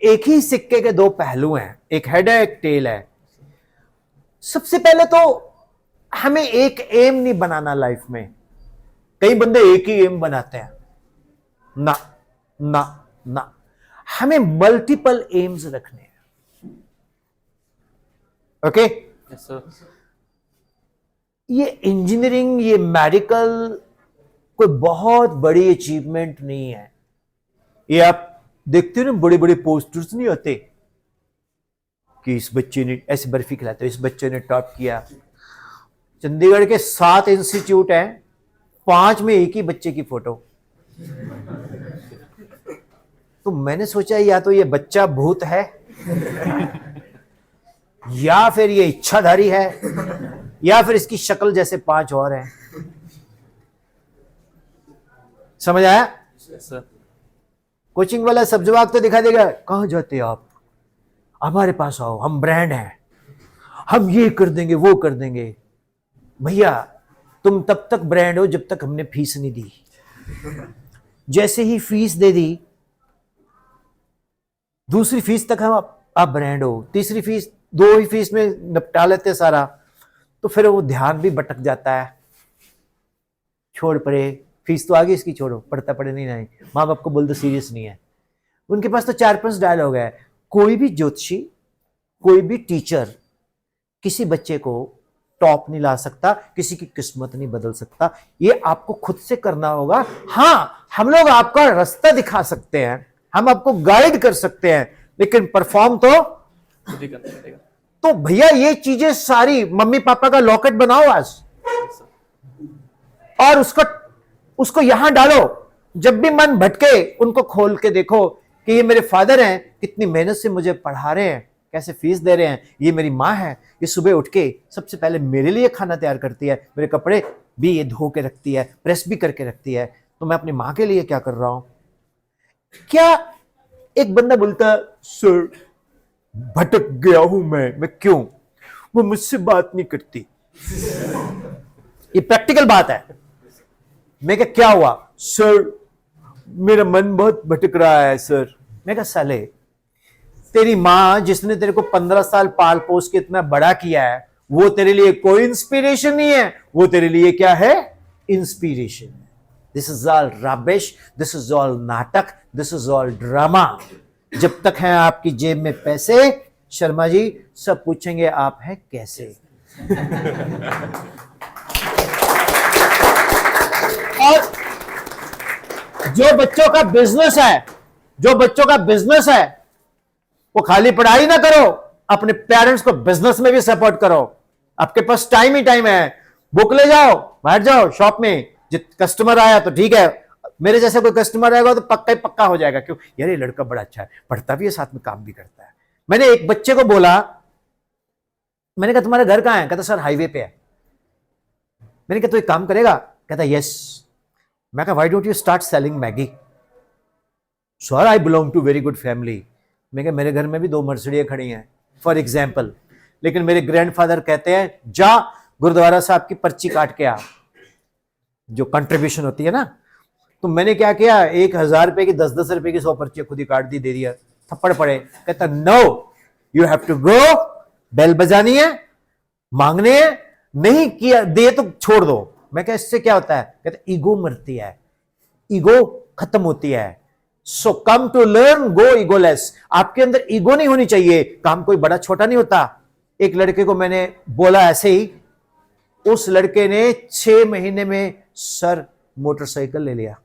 एक ही सिक्के के दो पहलू हैं, एक हेड है एक टेल है। सबसे पहले तो हमें एक एम नहीं बनाना लाइफ में। कई बंदे एक ही एम बनाते हैं, ना ना ना, हमें मल्टीपल एम्स रखने हैं। ओके? ये इंजीनियरिंग, ये मेडिकल कोई बहुत बड़ी अचीवमेंट नहीं है। ये आप देखते हो ना, बड़े बड़े पोस्टर्स नहीं होते कि इस बच्चे ने ऐसे बर्फी खिलाते हो, इस बच्चे ने टॉप किया। चंडीगढ़ के 7 इंस्टीट्यूट हैं, 5 में एक ही बच्चे की फोटो। तो मैंने सोचा या तो ये बच्चा भूत है या फिर ये इच्छाधारी है, या फिर इसकी शक्ल जैसे 5 और हैं। समझ आया? कोचिंग वाला सब जवाब तो दिखा देगा, कहां जाते आप, हमारे पास आओ, हम ब्रांड हैं, हम ये कर देंगे वो कर देंगे। भैया तुम तब तक ब्रांड हो जब तक हमने फीस नहीं दी। जैसे ही फीस दे दी, दूसरी फीस तक हम आप ब्रांड हो, तीसरी फीस, 2 ही फीस में निपटा लेते सारा, तो फिर वो ध्यान भी भटक जाता है। छोड़ पड़े, फीस तो आगे इसकी छोड़ो, पढ़ता पढ़े नहीं, माँ बाप को बोल दो सीरियस नहीं है। उनके पास तो 4-5 डायलॉग है। कोई भी ज्योतिषी, कोई भी टीचर किसी बच्चे को टॉप नहीं ला सकता, किसी की किस्मत नहीं बदल सकता। ये आपको खुद से करना होगा। हाँ, हम लोग आपका रास्ता दिखा सकते हैं, हम आपको गाइड कर सकते हैं, लेकिन परफॉर्म तो भैया ये चीजें सारी, मम्मी पापा का लॉकेट बनाओ आज और उसको यहां डालो। जब भी मन भटके उनको खोल के देखो कि ये मेरे फादर हैं, कितनी मेहनत से मुझे पढ़ा रहे हैं, कैसे फीस दे रहे हैं। ये मेरी माँ है, ये सुबह उठ के सबसे पहले मेरे लिए खाना तैयार करती है, मेरे कपड़े भी ये धो के रखती है, प्रेस भी करके रखती है। तो मैं अपनी माँ के लिए क्या कर रहा हूं? क्या एक बंदा बोलता, सर भटक गया हूं मैं क्यों? वो मुझसे बात नहीं करती। ये प्रैक्टिकल बात है। मैं क्या हुआ? सर मेरा मन बहुत भटक रहा है सर। मैं कहा साले, तेरी मां जिसने तेरे को 15 साल पाल पोस के इतना बड़ा किया है, वो तेरे लिए कोई इंस्पिरेशन नहीं है। वो तेरे लिए क्या है? Inspiration. This is all rubbish, this is all नाटक, दिस इज ऑल ड्रामा। जब तक हैं आपकी जेब में पैसे, शर्मा जी, सब पूछेंगे आप हैं कैसे। और जो बच्चों का बिजनेस है, वो खाली पढ़ाई ना करो, अपने पेरेंट्स को बिजनेस में भी सपोर्ट करो। आपके पास टाइम ही टाइम है, बुक ले जाओ, बैठ जाओ शॉप में, कस्टमर आया तो ठीक है, मेरे जैसे कोई कस्टमर आएगा तो पक्का ही पक्का हो जाएगा। क्यों? यार ये लड़का बड़ा अच्छा है, पढ़ता भी है, साथ में काम भी करता है। मैंने एक बच्चे को बोला, मैंने कहा तुम्हारा घर कहां है? कहता सर हाईवे पे है। मैंने कहा तो एक काम करेगा? कहता यस। मैं कहा why don't you start selling Maggi? Sir I belong to very good family. मैं कहा मेरे घर में भी 2 मर्सिडीज खड़ी हैं फॉर एग्जाम्पल, लेकिन मेरे ग्रैंडफादर कहते हैं जा गुरुद्वारा साहब की पर्ची काट के आ, जो कंट्रीब्यूशन होती है ना। तो मैंने क्या किया, 1000 रुपए की 10-10 रुपए की 100 पर्चियां खुद ही काट दी, दे दिया। थप्पड़ पड़े। कहता no, you have to go, bell बजानी है, मांगने हैं, नहीं किया दे तो छोड़ दो। मैं कहा इससे क्या होता है? कहता ईगो मरती है, ईगो खत्म होती है। So come to learn, go egoless. आपके अंदर ईगो नहीं होनी चाहिए। काम कोई बड़ा छोटा नहीं होता, एक लड़के को मैंने बोला ऐसे ही, उस लड़के ने 6 महीने में सर मोटरसाइकिल ले लिया।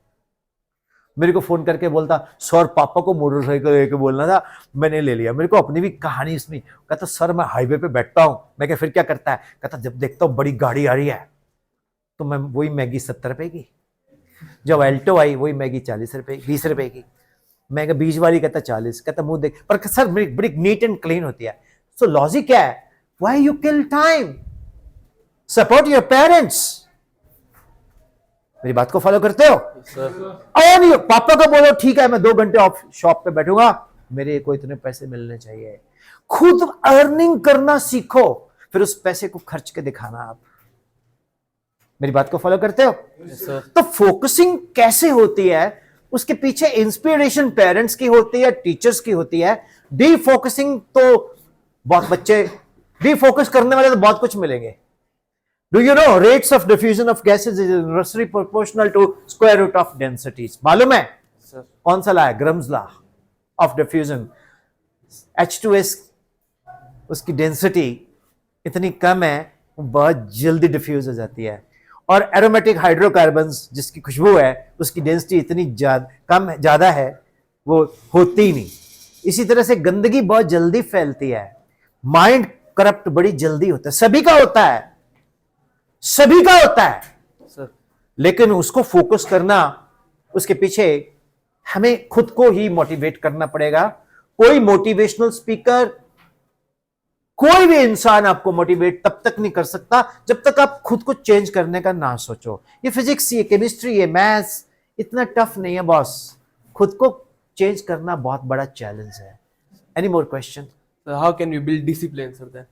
मेरे को फोन करके बोलता, सर पापा को मोटरसाइकिल लेके बोलना था, मैंने ले लिया। मेरे को अपनी भी कहानी इसमें, कहता सर मैं हाईवे पे बैठता हूं। मैं क्या, फिर क्या करता है? कहता जब देखता हूं बड़ी गाड़ी आ रही है तो मैं वही मैगी 70 रुपए की, जब एल्टो आई वही मैगी 40 रुपए 20 रुपए की, मैं क्या 20 वाली, कहता 40, कहता मुंह देख, पर सर बड़ी नीट एंड क्लीन होती है। सो लॉजिक क्या है? Why you kill time? Support your parents. मेरी बात को फॉलो करते हो? और नहीं, पापा को बोलो ठीक है मैं 2 घंटे ऑफ शॉप पे बैठूंगा, मेरे को इतने पैसे मिलने चाहिए। खुद अर्निंग करना सीखो, फिर उस पैसे को खर्च के दिखाना। आप मेरी बात को फॉलो करते हो? तो फोकसिंग कैसे होती है, उसके पीछे इंस्पिरेशन पेरेंट्स की होती है, टीचर्स की होती है। डी फोकसिंग तो बहुत बच्चे, डी फोकस करने वाले तो बहुत कुछ मिलेंगे। Do you know rates of diffusion of gases is inversely proportional to square root of densities? मालूम है? कौन सा ला है? Grom's law of diffusion। H2S उसकी डेंसिटी इतनी कम है, वो बहुत जल्दी डिफ्यूज हो जाती है। और एरोमेटिक हाइड्रोकार्बन्स जिसकी खुशबू है, उसकी डेंसिटी इतनी ज्यादा है, वो होती ही नहीं। इसी तरह से गंदगी बहुत जल्दी फैलती है। माइंड करप्ट बड़ी जल्दी होता है, सभी का होता है, सभी का होता है सर। लेकिन उसको फोकस करना, उसके पीछे हमें खुद को ही मोटिवेट करना पड़ेगा। कोई मोटिवेशनल स्पीकर, कोई भी इंसान आपको मोटिवेट तब तक नहीं कर सकता जब तक आप खुद को चेंज करने का ना सोचो। ये फिजिक्स, ये केमिस्ट्री, ये मैथ्स इतना टफ नहीं है बॉस। खुद को चेंज करना बहुत बड़ा चैलेंज है। Any more question? How can we build discipline sir then?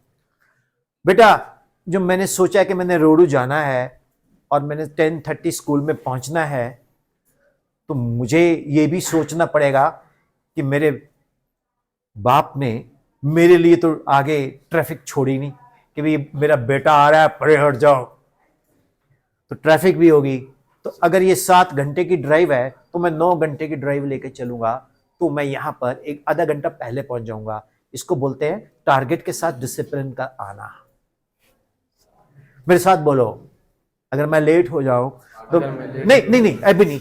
बेटा, जो मैंने सोचा कि मैंने रोडू जाना है और मैंने 10:30 स्कूल में पहुंचना है, तो मुझे ये भी सोचना पड़ेगा कि मेरे बाप ने मेरे लिए तो आगे ट्रैफिक छोड़ी नहीं कि भाई मेरा बेटा आ रहा है, परे हट जाओ, तो ट्रैफिक भी होगी। तो अगर ये 7 घंटे की ड्राइव है तो मैं 9 घंटे की ड्राइव लेके चलूंगा, तो मैं यहां पर एक आधा घंटा पहले पहुंच जाऊंगा। इसको बोलते हैं टारगेट के साथ डिसिप्लिन का आना। मेरे साथ बोलो, अगर मैं लेट हो जाऊं तो नहीं अभी नहीं,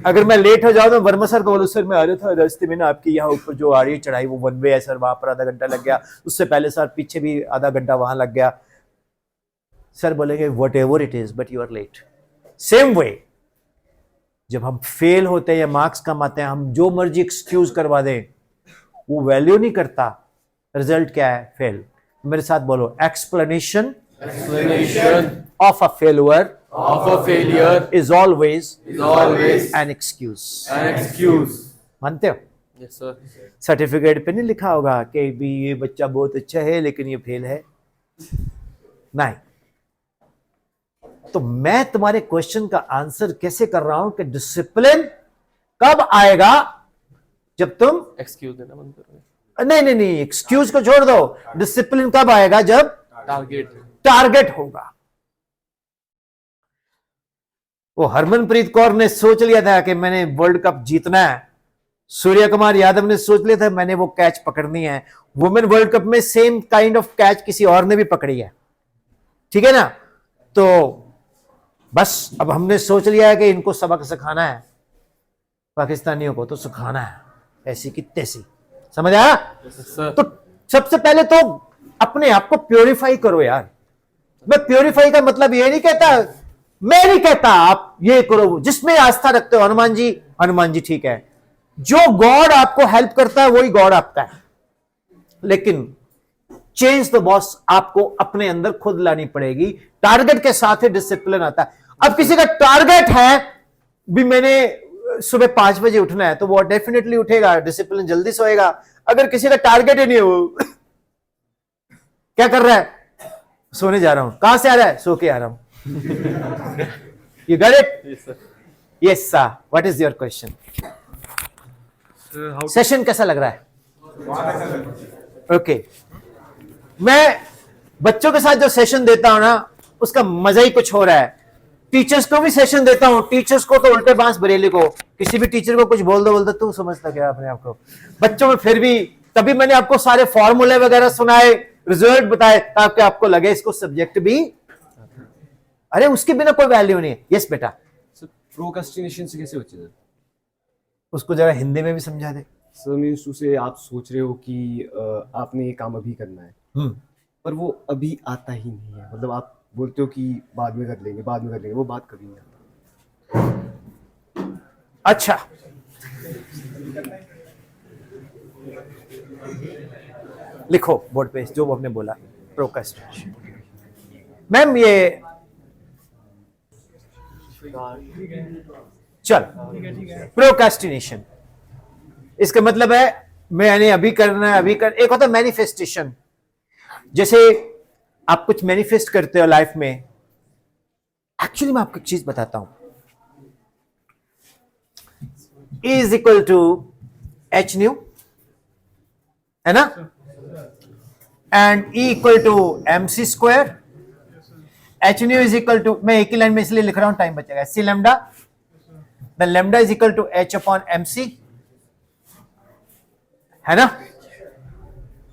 अगर मैं लेट हो जाऊं तो वर्मा सर को बोलो, सर मैं आ रहा था रास्ते में ना आपकी यहाँ ऊपर जो आ रही है चढ़ाई वो 1 वे है सर, वहां पर आधा घंटा लग गया, उससे पहले सर पीछे भी आधा घंटा वहां लग गया। सर बोलेंगे whatever it is but you are late. Same way जब हम फेल होते हैं या मार्क्स कम आते हैं, हम जो मर्जी एक्सक्यूज करवा दें, वो वैल्यू नहीं करता। रिजल्ट क्या है? फेल। मेरे साथ बोलो, explanation of a failure is always an excuse। मानते हो? Yes sir. सर्टिफिकेट पे नहीं लिखा होगा कि भी ये बच्चा बहुत अच्छा है लेकिन ये फेल है, नहीं। तो मैं तुम्हारे क्वेश्चन का आंसर कैसे कर रहा हूं कि डिसिप्लिन कब आएगा? जब तुम एक्सक्यूज देना बंद करोगे। नहीं, एक्सक्यूज को छोड़ दो। डिसिप्लिन कब आएगा? जब टारगेट होगा। वो हरमनप्रीत कौर ने सोच लिया था कि मैंने वर्ल्ड कप जीतना है, सूर्य कुमार यादव ने सोच लिया था मैंने वो कैच पकड़नी है। वुमेन वर्ल्ड कप में सेम काइंड ऑफ कैच किसी और ने भी पकड़ी है, ठीक है ना? तो बस अब हमने सोच लिया है कि इनको सबक सिखाना है, पाकिस्तानियों को तो सिखाना है ऐसी की तैसी। समझ आया? तो सबसे पहले तो अपने आप को प्योरीफाई करो यार। मैं प्योरीफाई का मतलब ये नहीं कहता, मैं नहीं कहता आप ये करो जिसमें आस्था रखते हो। हनुमान जी ठीक है, जो गॉड आपको हेल्प करता है वही गॉड आपका है, लेकिन चेंज तो बॉस आपको अपने अंदर खुद लानी पड़ेगी। टारगेट के साथ ही डिसिप्लिन आता है। अब किसी का टारगेट है भी मैंने सुबह 5 बजे उठना है, तो वो डेफिनेटली उठेगा, डिसिप्लिन जल्दी सोएगा। अगर किसी का टारगेट ही नहीं है, वो क्या कर रहा है? सोने जा रहा हूं। कहां से आ रहा है? सो के आ रहा हूं। You got it? Yes sir. What is your question? Session कैसा लग रहा है? ओके, मैं बच्चों के साथ जो सेशन देता हूं ना, उसका मजा ही कुछ हो रहा है। टीचर्स को भी सेशन देता हूं, टीचर्स को तो उल्टे बांस बरेली को, किसी भी टीचर को कुछ बोल दो तू समझता क्या अपने आप को। बच्चों में फिर भी, तभी मैंने आपको सारे फॉर्मूले वगैरह सुनाए, रिजल्ट बताए ताकि आपको लगे इसको सब्जेक्ट भी, अरे उसके बिना कोई वैल्यू नहीं है। यस बेटा, सर प्रोक्रेस्टिनेशन से कैसे बचे सर? उसको जरा हिंदी में भी समझा दे। सर मीन्स टू से आप सोच रहे हो कि आपने ये काम अभी करना है, पर वो अभी आता ही नहीं है। मतलब आप बोलते हो कि बाद में कर लेंगे, बाद में कर लेंगे, वो बात कभी नहीं आता। अच्छा, लिखो बोर्ड पे जो हमने बोला, प्रोक्रेस्टिनेशन। मैम ये चल, प्रोक्रेस्टिनेशन इसका मतलब है मैंने अभी करना है, अभी कर। एक होता है मैनिफेस्टेशन, जैसे आप कुछ मैनिफेस्ट करते हो लाइफ में। एक्चुअली मैं आपको एक चीज बताता हूं, E is equal to H nu, है ना, and E equal to M C square, H nu is equal to, मैं एक ही लाइन में इसलिए लिख रहा हूं टाइम बचेगा, see lambda, then lambda is equal to h upon m c, है ना।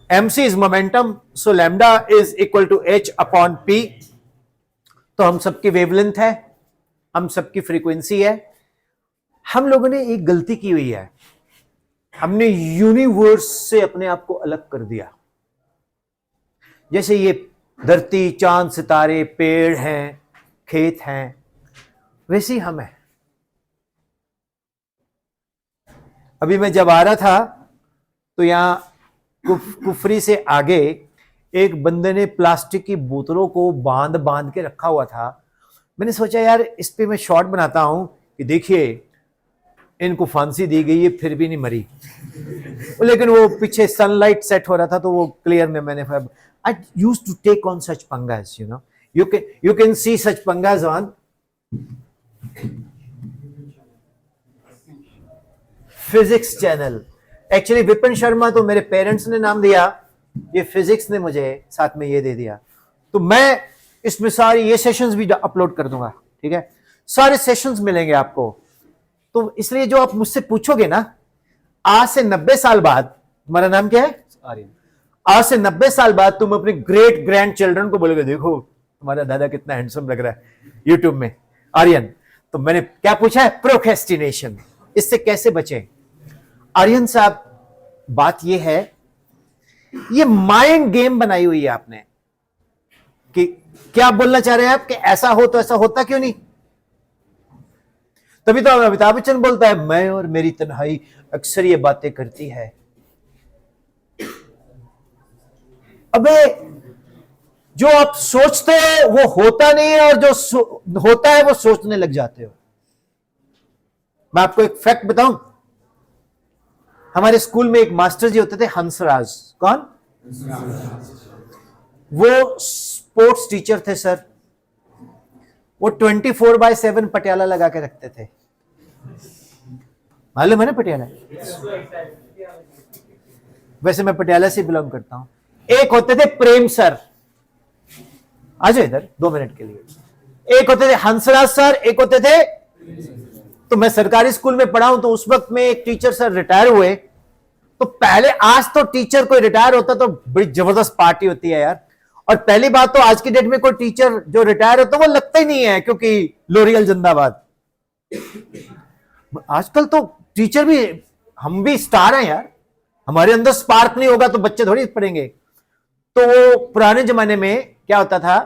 M c is momentum, so lambda is equal to h upon p. तो हम सबकी वेवलेंथ है, हम सबकी फ्रीक्वेंसी है। हम लोगों ने एक गलती की हुई है, हमने यूनिवर्स से अपने आप को अलग कर दिया। जैसे ये धरती, चांद, सितारे, पेड़ हैं, खेत हैं, वैसे ही हम हैं। अभी मैं जब आ रहा था तो यहां कुफरी से आगे एक बंदे ने प्लास्टिक की बोतलों को बांध बांध के रखा हुआ था। मैंने सोचा यार इस पे मैं शॉट बनाता हूं कि देखिए इनको फांसी दी गई है फिर भी नहीं मरी। लेकिन वो पीछे सनलाइट सेट हो रहा था तो वो क्लियर में मैंने I use to take on such pangas, you know, you can see such pangas on physics channel. Actually Vipin Sharma तो मेरे पेरेंट्स ने नाम दिया, ये फिजिक्स ने मुझे साथ में ये दे दिया। तो मैं इसमें सारी ये सेशंस भी अपलोड कर दूंगा, ठीक है, सारे सेशंस मिलेंगे आपको। तो इसलिए जो आप मुझसे पूछोगे ना, आज से 90 साल बाद, तुम्हारा नाम क्या है? आर्यन। आज से 90 साल बाद तुम अपने ग्रेट ग्रैंड चिल्ड्रन को बोलोगे देखो तुम्हारा दादा कितना हैंडसम लग रहा है यूट्यूब में, आर्यन। तो मैंने क्या पूछा है? प्रोक्रेस्टिनेशन, इससे कैसे बचें? आर्यन साहब, बात यह है, ये माइंड गेम बनाई हुई है आपने कि क्या बोलना चाह रहे हैं आप कि ऐसा हो तो ऐसा होता क्यों नहीं? तभी तो अमिताभ बच्चन बोलता है मैं और मेरी तन्हाई अक्सर ये बातें करती है। अबे जो आप सोचते हो वो होता नहीं है, और जो होता है वो सोचने लग जाते हो। मैं आपको एक फैक्ट बताऊं, हमारे स्कूल में एक मास्टर जी होते थे, हंसराज। कौन? वो स्पोर्ट्स टीचर थे सर। वो 24/7 पटियाला लगा के रखते थे, मालूम है ना पटियाला? वैसे मैं पटियाला से बिलोंग करता हूं। एक होते थे प्रेम सर, आ जाओ इधर 2 मिनट के लिए। एक होते थे हंसराज सर, एक होते थे, तो मैं सरकारी स्कूल में पढ़ा हूं, तो उस वक्त में एक टीचर सर रिटायर हुए। तो पहले, आज तो टीचर कोई रिटायर होता तो बड़ी जबरदस्त पार्टी होती है यार। और पहली बात तो आज की डेट में कोई टीचर जो रिटायर होता वो लगता ही नहीं है, क्योंकि लोरियल जिंदाबाद। आजकल तो टीचर भी, हम भी स्टार हैं यार, हमारे अंदर स्पार्क नहीं होगा तो बच्चे थोड़ी पढ़ेंगे। तो वो पुराने जमाने में क्या होता था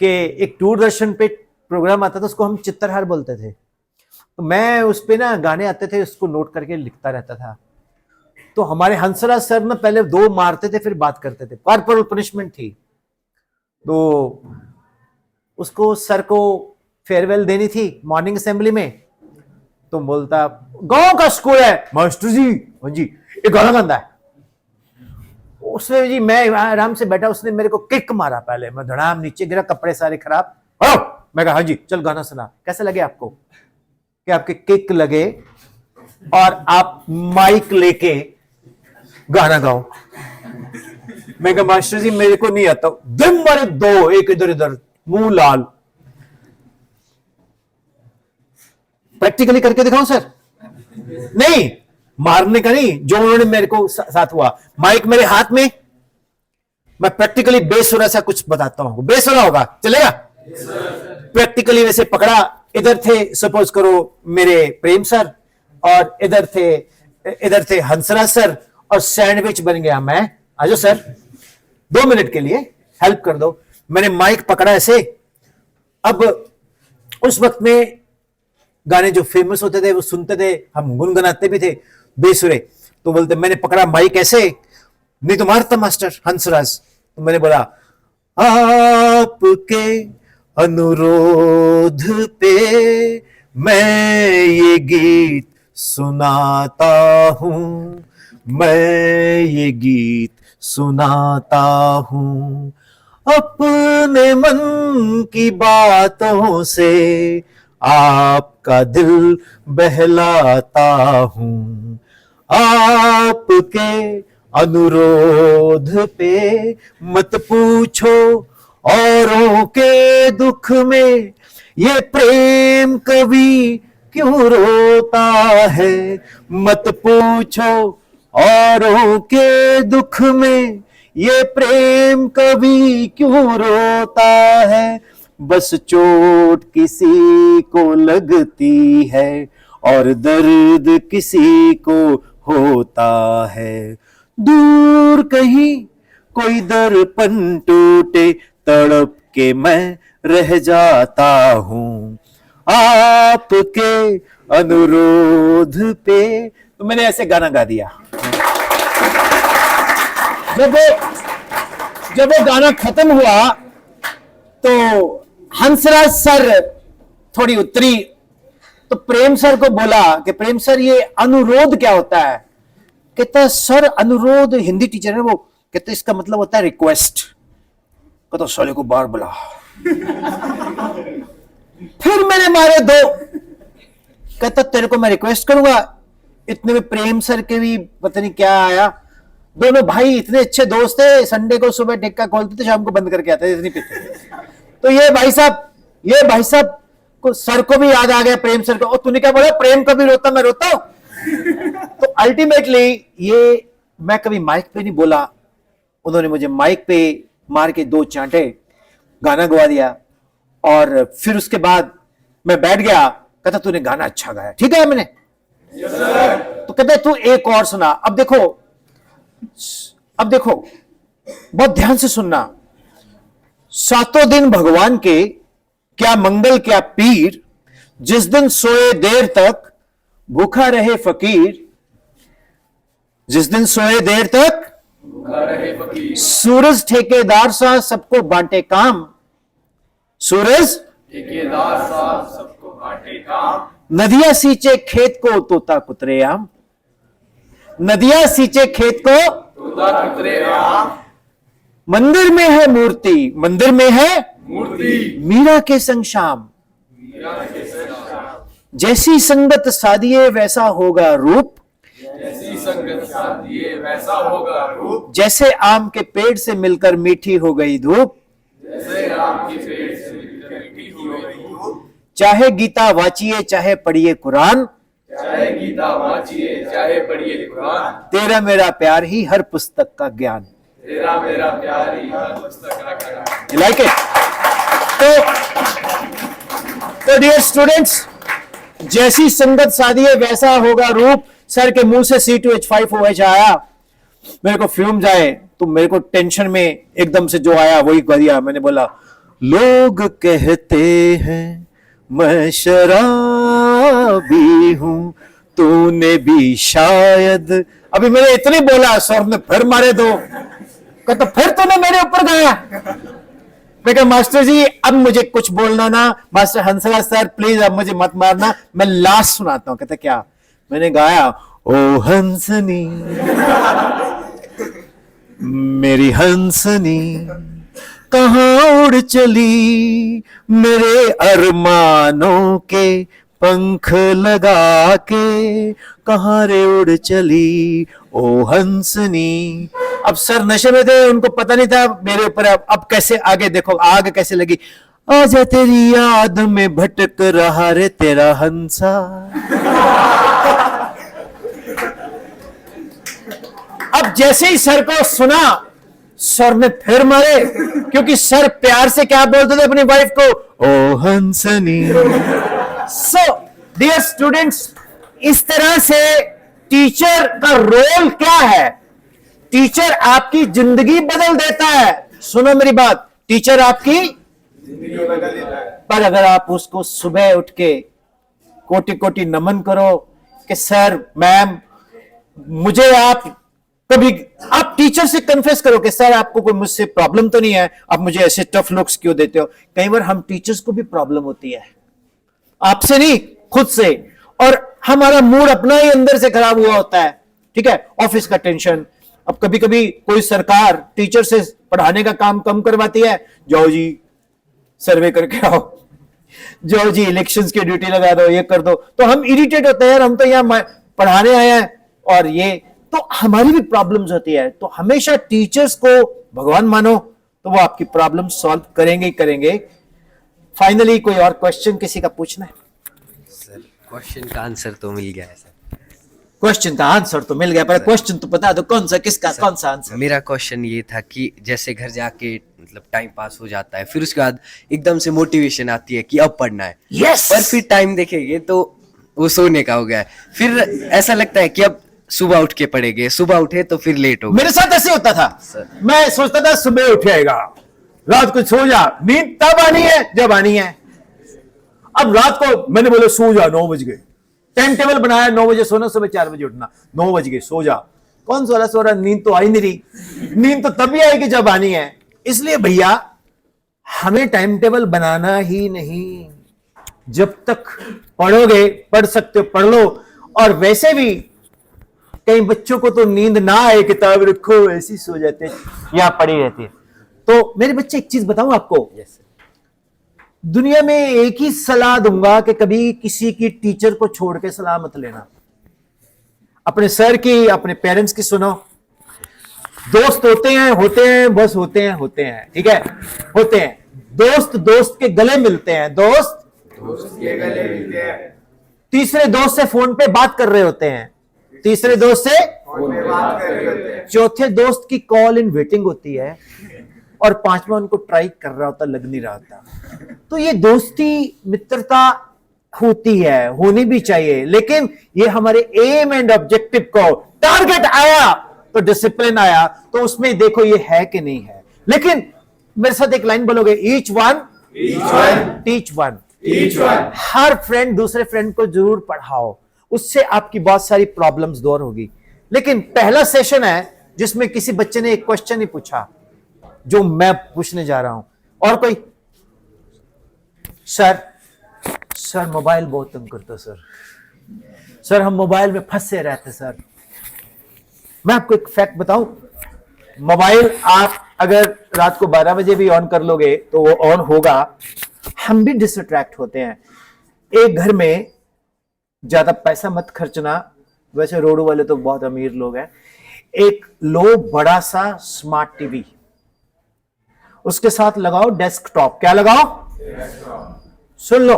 कि एक दूरदर्शन पे प्रोग्राम आता था, उसको हम चित्रहार बोलते थे। तो मैं उस पे ना गाने आते थे, उसको नोट करके लिखता रहता था। तो हमारे हंसराज सर ना पहले 2 मारते थे फिर बात करते थे, कॉर्पोरल पनिशमेंट थी। तो उसको सर को फेयरवेल देनी थी मॉर्निंग असेंबली में। तो बोलता गांव का स्कूल है मास्टर जी, हाँ जी, ये गाना गाता है। उसने जी, मैं आराम से बैठा, उसने मेरे को किक मारा पहले, मैं धड़ाम नीचे गिरा, कपड़े सारे खराब। मैं कहा हाँ जी चल गाना सुना। कैसे लगे आपको कि आपके किक लगे और आप माइक लेके गाना गाओ? मैं कहा मास्टर जी मेरे को नहीं आता। दिन मारे 2, एक इधर इधर, मुंह लाल। प्रैक्टिकली करके दिखाऊं सर? नहीं, मारने का नहीं, जो उन्होंने मेरे को साथ हुआ। माइक मेरे हाथ में, मैं प्रैक्टिकली बेसुरा सा कुछ बताता हूं, बेसुरा होगा चलेगा? प्रैक्टिकली वैसे पकड़ा, इधर थे सपोज करो मेरे प्रेम सर, और इधर थे हंसराज सर, और सैंडविच बन गया मैं। आजो सर 2 मिनट के लिए हेल्प कर दो। मैंने माइक पकड़ा ऐसे। अब उस वक्त में गाने जो फेमस होते थे वो सुनते थे, हम गुनगुनाते भी थे बेसुरे। तो बोलते मैंने पकड़ा माइक ऐसे, नहीं तो मारता मास्टर हंसराज। तो मैंने बोला आपके अनुरोध पे मैं ये गीत सुनाता हूं, मैं ये गीत सुनाता हूं, अपने मन की बातों से आपका दिल बहलाता हूं, आपके अनुरोध पे मत पूछो औरों के दुख में, ये प्रेम कवि क्यों रोता है, मत पूछो औरों के दुख में, ये प्रेम कवि क्यों रोता है, बस चोट किसी को लगती है और दर्द किसी को होता है, दूर कहीं कोई दर्पण टूटे तड़प के मैं रह जाता हूं, आपके अनुरोध पे। तो मैंने ऐसे गाना गा दिया। जब वो गाना खत्म हुआ तो हंसराज सर थोड़ी उतरी, तो प्रेम सर को बोला कि प्रेम सर ये अनुरोध क्या होता है? कहता सर अनुरोध, हिंदी टीचर है वो, कहते इसका मतलब होता है रिक्वेस्ट। कहता साले को बार बुला। फिर मैंने मारे 2। कहता तेरे को मैं रिक्वेस्ट करूंगा। इतने में प्रेम सर के भी पता नहीं क्या आया। दोनों भाई इतने अच्छे दोस्त थे, संडे को सुबह टिक्का खोलते थे, शाम को बंद करके आते थे, इतनी पीते। तो ये भाई साहब को सर को भी याद आ गया प्रेम सर को। और तूने क्या बोला? प्रेम कभी रोता मैं रोता हूं। तो अल्टीमेटली ये मैं कभी माइक पे नहीं बोला, उन्होंने मुझे माइक पे मार के 2 चांटे, गाना गवा दिया। और फिर उसके बाद मैं बैठ गया। कहता तूने गाना अच्छा गाया, ठीक है मैंने। तो कहते तू एक और सुना। अब देखो बहुत ध्यान से सुनना। 7 दिन भगवान के क्या मंगल क्या पीर, जिस दिन सोए देर तक भूखा रहे फकीर, जिस दिन सोए देर तक सूरज ठेकेदार सा सबको बांटे काम, सूरज ठेकेदार सा सबको बांटे काम, नदियां सींचे खेत को तोता कुतरे आम, नदियां सींचे खेत को तोता कुतरे आम, मंदिर में है मूर्ति, मंदिर में है मूर्ति, मीरा के संग शाम, जैसी संगत साधिए वैसा होगा रूप, जैसी संगत साधिए वैसा होगा रूप, जैसे आम के पेड़ से मिलकर मीठी हो गई धूप, जैसे आम के पेड़ से मिलकर मीठी हो गई धूप, चाहे गीता वाचिए चाहे पढ़िए कुरान, चाहे गीता वाचिए चाहे पढ़िए कुरान, तेरा मेरा प्यार ही हर पुस्तक का ज्ञान, तेरा मेरा प्यार ही हर पुस्तक का ज्ञान। You like it? तो डियर स्टूडेंट्स, जैसी संगत साधिए वैसा होगा रूप। सर के मुंह से C2H5OH आया, मेरे को फ्यूम्स आए, तो मेरे को टेंशन में एकदम से जो आया वही कर दिया। मैंने बोला लोग कहते हैं मैं शराबी हूं, तूने भी शायद। अभी मैंने इतनी बोला, सर ने फिर मारे 2। कहता फिर तूने मेरे ऊपर गाया। मैं कहा मास्टर जी अब मुझे कुछ बोलना ना, मास्टर हंसराज सर प्लीज अब मुझे मत मारना, मैं लास्ट सुनाता हूं। कहता क्या? मैंने गाया ओ हंसनी मेरी हंसनी, कहां उड़ चली मेरे अरमानों के पंख लगा के, कहां रे उड़ चली ओ हंसनी। अब सर नशे में थे, उनको पता नहीं था मेरे ऊपर अब कैसे आगे देखो आग कैसे लगी। आजा तेरी याद में भटक रहा रे तेरा हंसा। अब जैसे ही सर को सुना, सर ने फिर मारे, क्योंकि सर प्यार से क्या बोलते थे अपनी वाइफ को, ओ हंसनी। सो डियर स्टूडेंट्स, इस तरह से टीचर का रोल क्या है? टीचर आपकी जिंदगी बदल देता है। सुनो मेरी बात, टीचर आपकी जिंदगी बदल देता है, पर अगर आप उसको सुबह उठ के कोटि कोटि नमन करो कि सर मैम मुझे आप कभी, आप टीचर से कन्फेस करो कि सर आपको कोई मुझसे प्रॉब्लम तो नहीं है, आप मुझे ऐसे टफ लुक्स क्यों देते हो? कई बार हम टीचर्स को भी प्रॉब्लम होती है, आपसे नहीं खुद से, और हमारा मूड अपना ही अंदर से खराब हुआ होता है। ठीक है, ऑफिस का टेंशन। अब कभी कभी कोई सरकार टीचर से पढ़ाने का काम कम करवाती है, जाओ जी सर्वे करके आओ, जाओ जी इलेक्शंस की ड्यूटी लगा दो, ये कर दो, तो हम इरिटेट होते हैं, हम तो यहाँ पढ़ाने आए हैं, और ये तो हमारी भी प्रॉब्लम्स होती है। तो हमेशा टीचर्स को भगवान मानो, तो वो आपकी प्रॉब्लम सॉल्व करेंगे ही करेंगे। फाइनली कोई और क्वेश्चन किसी का पूछना है? सर क्वेश्चन का आंसर तो मिल गया है सर। क्वेश्चन का आंसर तो मिल गया, पर क्वेश्चन तो बता दो कौन सा, किसका, कौन सा आंसर? मेरा क्वेश्चन ये था कि जैसे घर जाके मतलब टाइम पास हो जाता है, फिर उसके बाद एकदम से मोटिवेशन आती है कि अब पढ़ना है, यस, पर फिर टाइम देखेंगे तो वो सोने का हो गया है, फिर ऐसा लगता है कि अब सुबह उठ के पढ़ेंगे, सुबह उठे तो फिर लेट हो गए। मेरे साथ ऐसे होता था। मैं सोचता था सुबह उठेगा, रात को सो जा, नींद तब आनी है जब आनी है। अब रात को मैंने बोला सो जा, 9 बज गए, टाइम टेबल बनाया 9 बजे सोना, सुबह 4 बजे उठना, 9 बज गए सो जा। कौन सो रहा, नींद तो आई नहीं रही। नींद तो तभी आएगी जब आनी है। इसलिए भैया हमें टाइम टेबल बनाना ही नहीं, जब तक पढ़ोगे, पढ़ सकते हो पढ़ लो। और वैसे भी कई बच्चों को तो नींद ना आए, किताब रखो ऐसी सो जाते या पड़ी रहती है। तो मेरे बच्चे एक चीज बताऊं आपको, दुनिया में एक ही सलाह दूंगा कि कभी किसी की टीचर को छोड़ के सलाह मत लेना। अपने सर की, अपने पेरेंट्स की सुनो। दोस्त होते हैं बस होते हैं, ठीक है, होते हैं दोस्त, दोस्त के गले मिलते हैं, दोस्त के गले मिलते हैं। तीसरे दोस्त से फोन पे बात कर रहे होते हैं, तीसरे दोस्त से फोन पे बात कर रहे होते हैं। चौथे दोस्त की कॉल इन वेटिंग होती है, और पांचवा उनको ट्राई कर रहा होता, लग नहीं रहा होता। तो ये दोस्ती मित्रता होती है, होनी भी चाहिए, लेकिन ये हमारे एम एंड ऑब्जेक्टिव को, टारगेट आया तो डिसिप्लिन आया, तो उसमें देखो ये है कि नहीं है। लेकिन मेरे साथ एक लाइन बोलोगे, ईच वन टीच वन। हर फ्रेंड दूसरे फ्रेंड को जरूर पढ़ाओ, उससे आपकी बहुत सारी प्रॉब्लम्स दूर होगी। लेकिन पहला सेशन है जिसमें किसी बच्चे ने एक क्वेश्चन ही पूछा जो मैं पूछने जा रहा हूं। और कोई? सर मोबाइल बहुत तंग करता सर हम मोबाइल में फंसे रहते सर। मैं आपको एक फैक्ट बताऊं, मोबाइल आप अगर रात को 12 बजे भी ऑन कर लोगे तो वो ऑन होगा। हम भी डिस्ट्रैक्ट होते हैं। एक घर में ज्यादा पैसा मत खर्चना, वैसे रोड वाले तो बहुत अमीर लोग हैं। एक लो बड़ा सा स्मार्ट टीवी, उसके साथ लगाओ डेस्कटॉप। क्या लगाओ? सुन लो,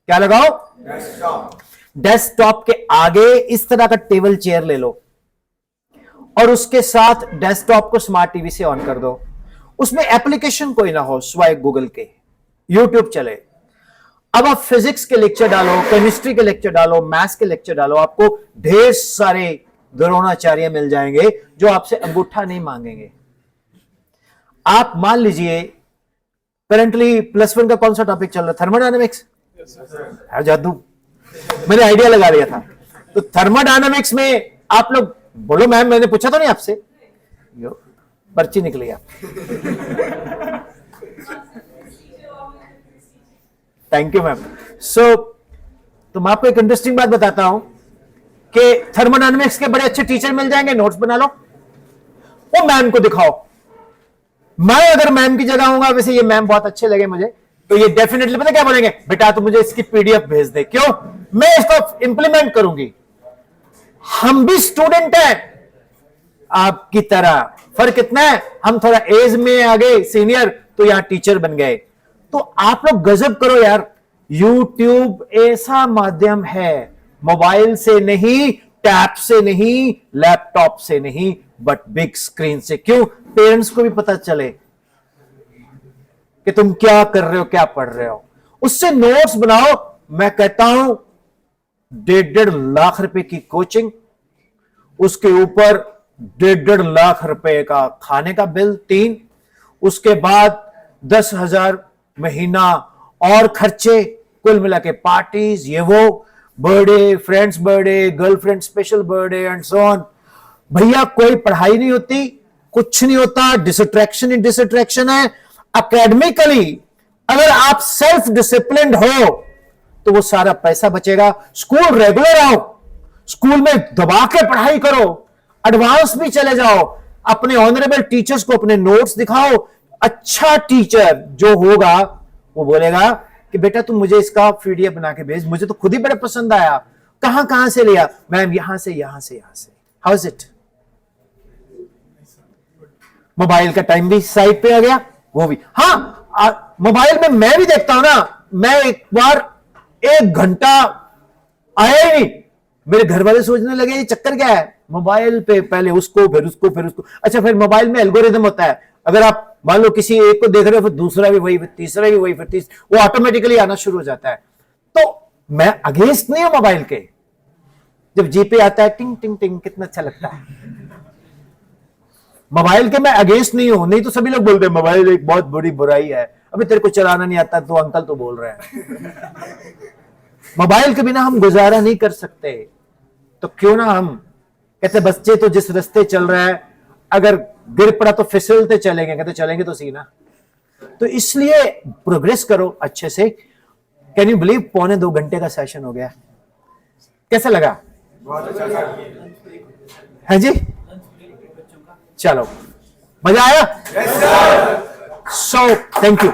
क्या लगाओ? डेस्कटॉप के आगे इस तरह का टेबल चेयर ले लो, और उसके साथ डेस्कटॉप को स्मार्ट टीवी से ऑन कर दो। उसमें एप्लीकेशन कोई ना हो, स्वाय गूगल के, यूट्यूब चले। अब आप फिजिक्स के लेक्चर डालो, केमिस्ट्री के लेक्चर डालो, मैथ्स के लेक्चर डालो, आपको ढेर सारे द्रोणाचार्य मिल जाएंगे जो आपसे अंगूठा नहीं मांगेंगे। आप मान लीजिए करंटली +1 का कौन सा टॉपिक चल रहा है? थर्मोडायनेमिक्स। है जादू, मैंने आइडिया लगा लिया था। तो थर्मोडायनेमिक्स में आप लोग बोलो, मैम मैंने पूछा तो नहीं आपसे, पर्ची निकली आप। Thank you ma'am. सो तो मैं आपको एक इंटरेस्टिंग बात बताता हूं कि थर्मोडायनेमिक्स के बड़े अच्छे टीचर मिल जाएंगे, नोट्स बना लो, वो मैम को दिखाओ। मैं अगर मैम की जगह होऊंगा, वैसे ये मैम बहुत अच्छे लगे मुझे, तो ये डेफिनेटली पता क्या बोलेंगे, बेटा तू मुझे इसकी पीडीएफ भेज दे। क्यों? मैं इसको इंप्लीमेंट करूंगी। हम भी स्टूडेंट हैं आपकी तरह, फर्क कितना है, हम थोड़ा एज में आगे सीनियर, तो यहां टीचर बन गए। तो आप लोग गजब करो यार, यूट्यूब ऐसा माध्यम है, मोबाइल से नहीं टैब से नहीं, लैपटॉप से नहीं, बट बिग स्क्रीन से। क्यों? पेरेंट्स को भी पता चले कि तुम क्या कर रहे हो, क्या पढ़ रहे हो। उससे नोट्स बनाओ। मैं कहता हूं 1.5 लाख रुपए की कोचिंग, उसके ऊपर 1.5 लाख रुपए का खाने का बिल 3, उसके बाद 10,000 महीना और खर्चे, कुल मिला के पार्टीज, ये वो, birthday, friends birthday, girlfriend special birthday and so on. भैया कोई पढ़ाई नहीं होती, कुछ नहीं होता, डिस्ट्रैक्शन ही डिस्ट्रैक्शन है। एकेडमिकली अगर आप सेल्फ डिसिप्लिन्ड हो तो वो सारा पैसा बचेगा। स्कूल रेगुलर आओ, स्कूल में दबा के पढ़ाई करो, एडवांस भी चले जाओ, अपने ऑनरेबल टीचर्स को अपने नोट्स दिखाओ। अच्छा टीचर जो होगा वो बोलेगा कि बेटा तुम मुझे इसका पीडीएफ बना के भेज, मुझे तो खुद ही बड़ा पसंद आया, कहां से लिया? मैम यहां से। How is it? मोबाइल का टाइम भी साइड पे आ गया, वो भी। हाँ, मोबाइल में मैं भी देखता हूं ना। मैं एक बार 1 घंटा आया ही नहीं, मेरे घर वाले सोचने लगे ये चक्कर क्या है। मोबाइल पे पहले उसको, फिर उसको, फिर उसको। अच्छा, फिर मोबाइल में एल्गोरिदम होता है, अगर आप मान लो किसी एक को देख रहे हो, फिर दूसरा भी वही, फिर तीसरा भी वही, फिर तीसरा, वो ऑटोमेटिकली आना शुरू हो जाता है। तो मैं अगेंस्ट नहीं हूं मोबाइल के। जब जीपे आता है टिंग टिंग टिंग, कितना अच्छा लगता है। मोबाइल के मैं अगेंस्ट नहीं हूं, नहीं तो सभी लोग बोलते हैं मोबाइल एक बहुत बड़ी बुराई है। अभी तेरे को चलाना नहीं आता तो अंकल तो बोल रहे हैं। मोबाइल के बिना हम गुजारा नहीं कर सकते, तो क्यों ना हम कहते बच्चे तो जिस रास्ते चल रहा है, अगर गिर पड़ा तो फिसलते चलेंगे, कहते चलेंगे तो सीना। तो इसलिए प्रोग्रेस करो अच्छे से। कैन यू बिलीव 1.25 घंटे का सेशन हो गया? कैसा लगा? है जी? चलो, मजा आया? So thank you.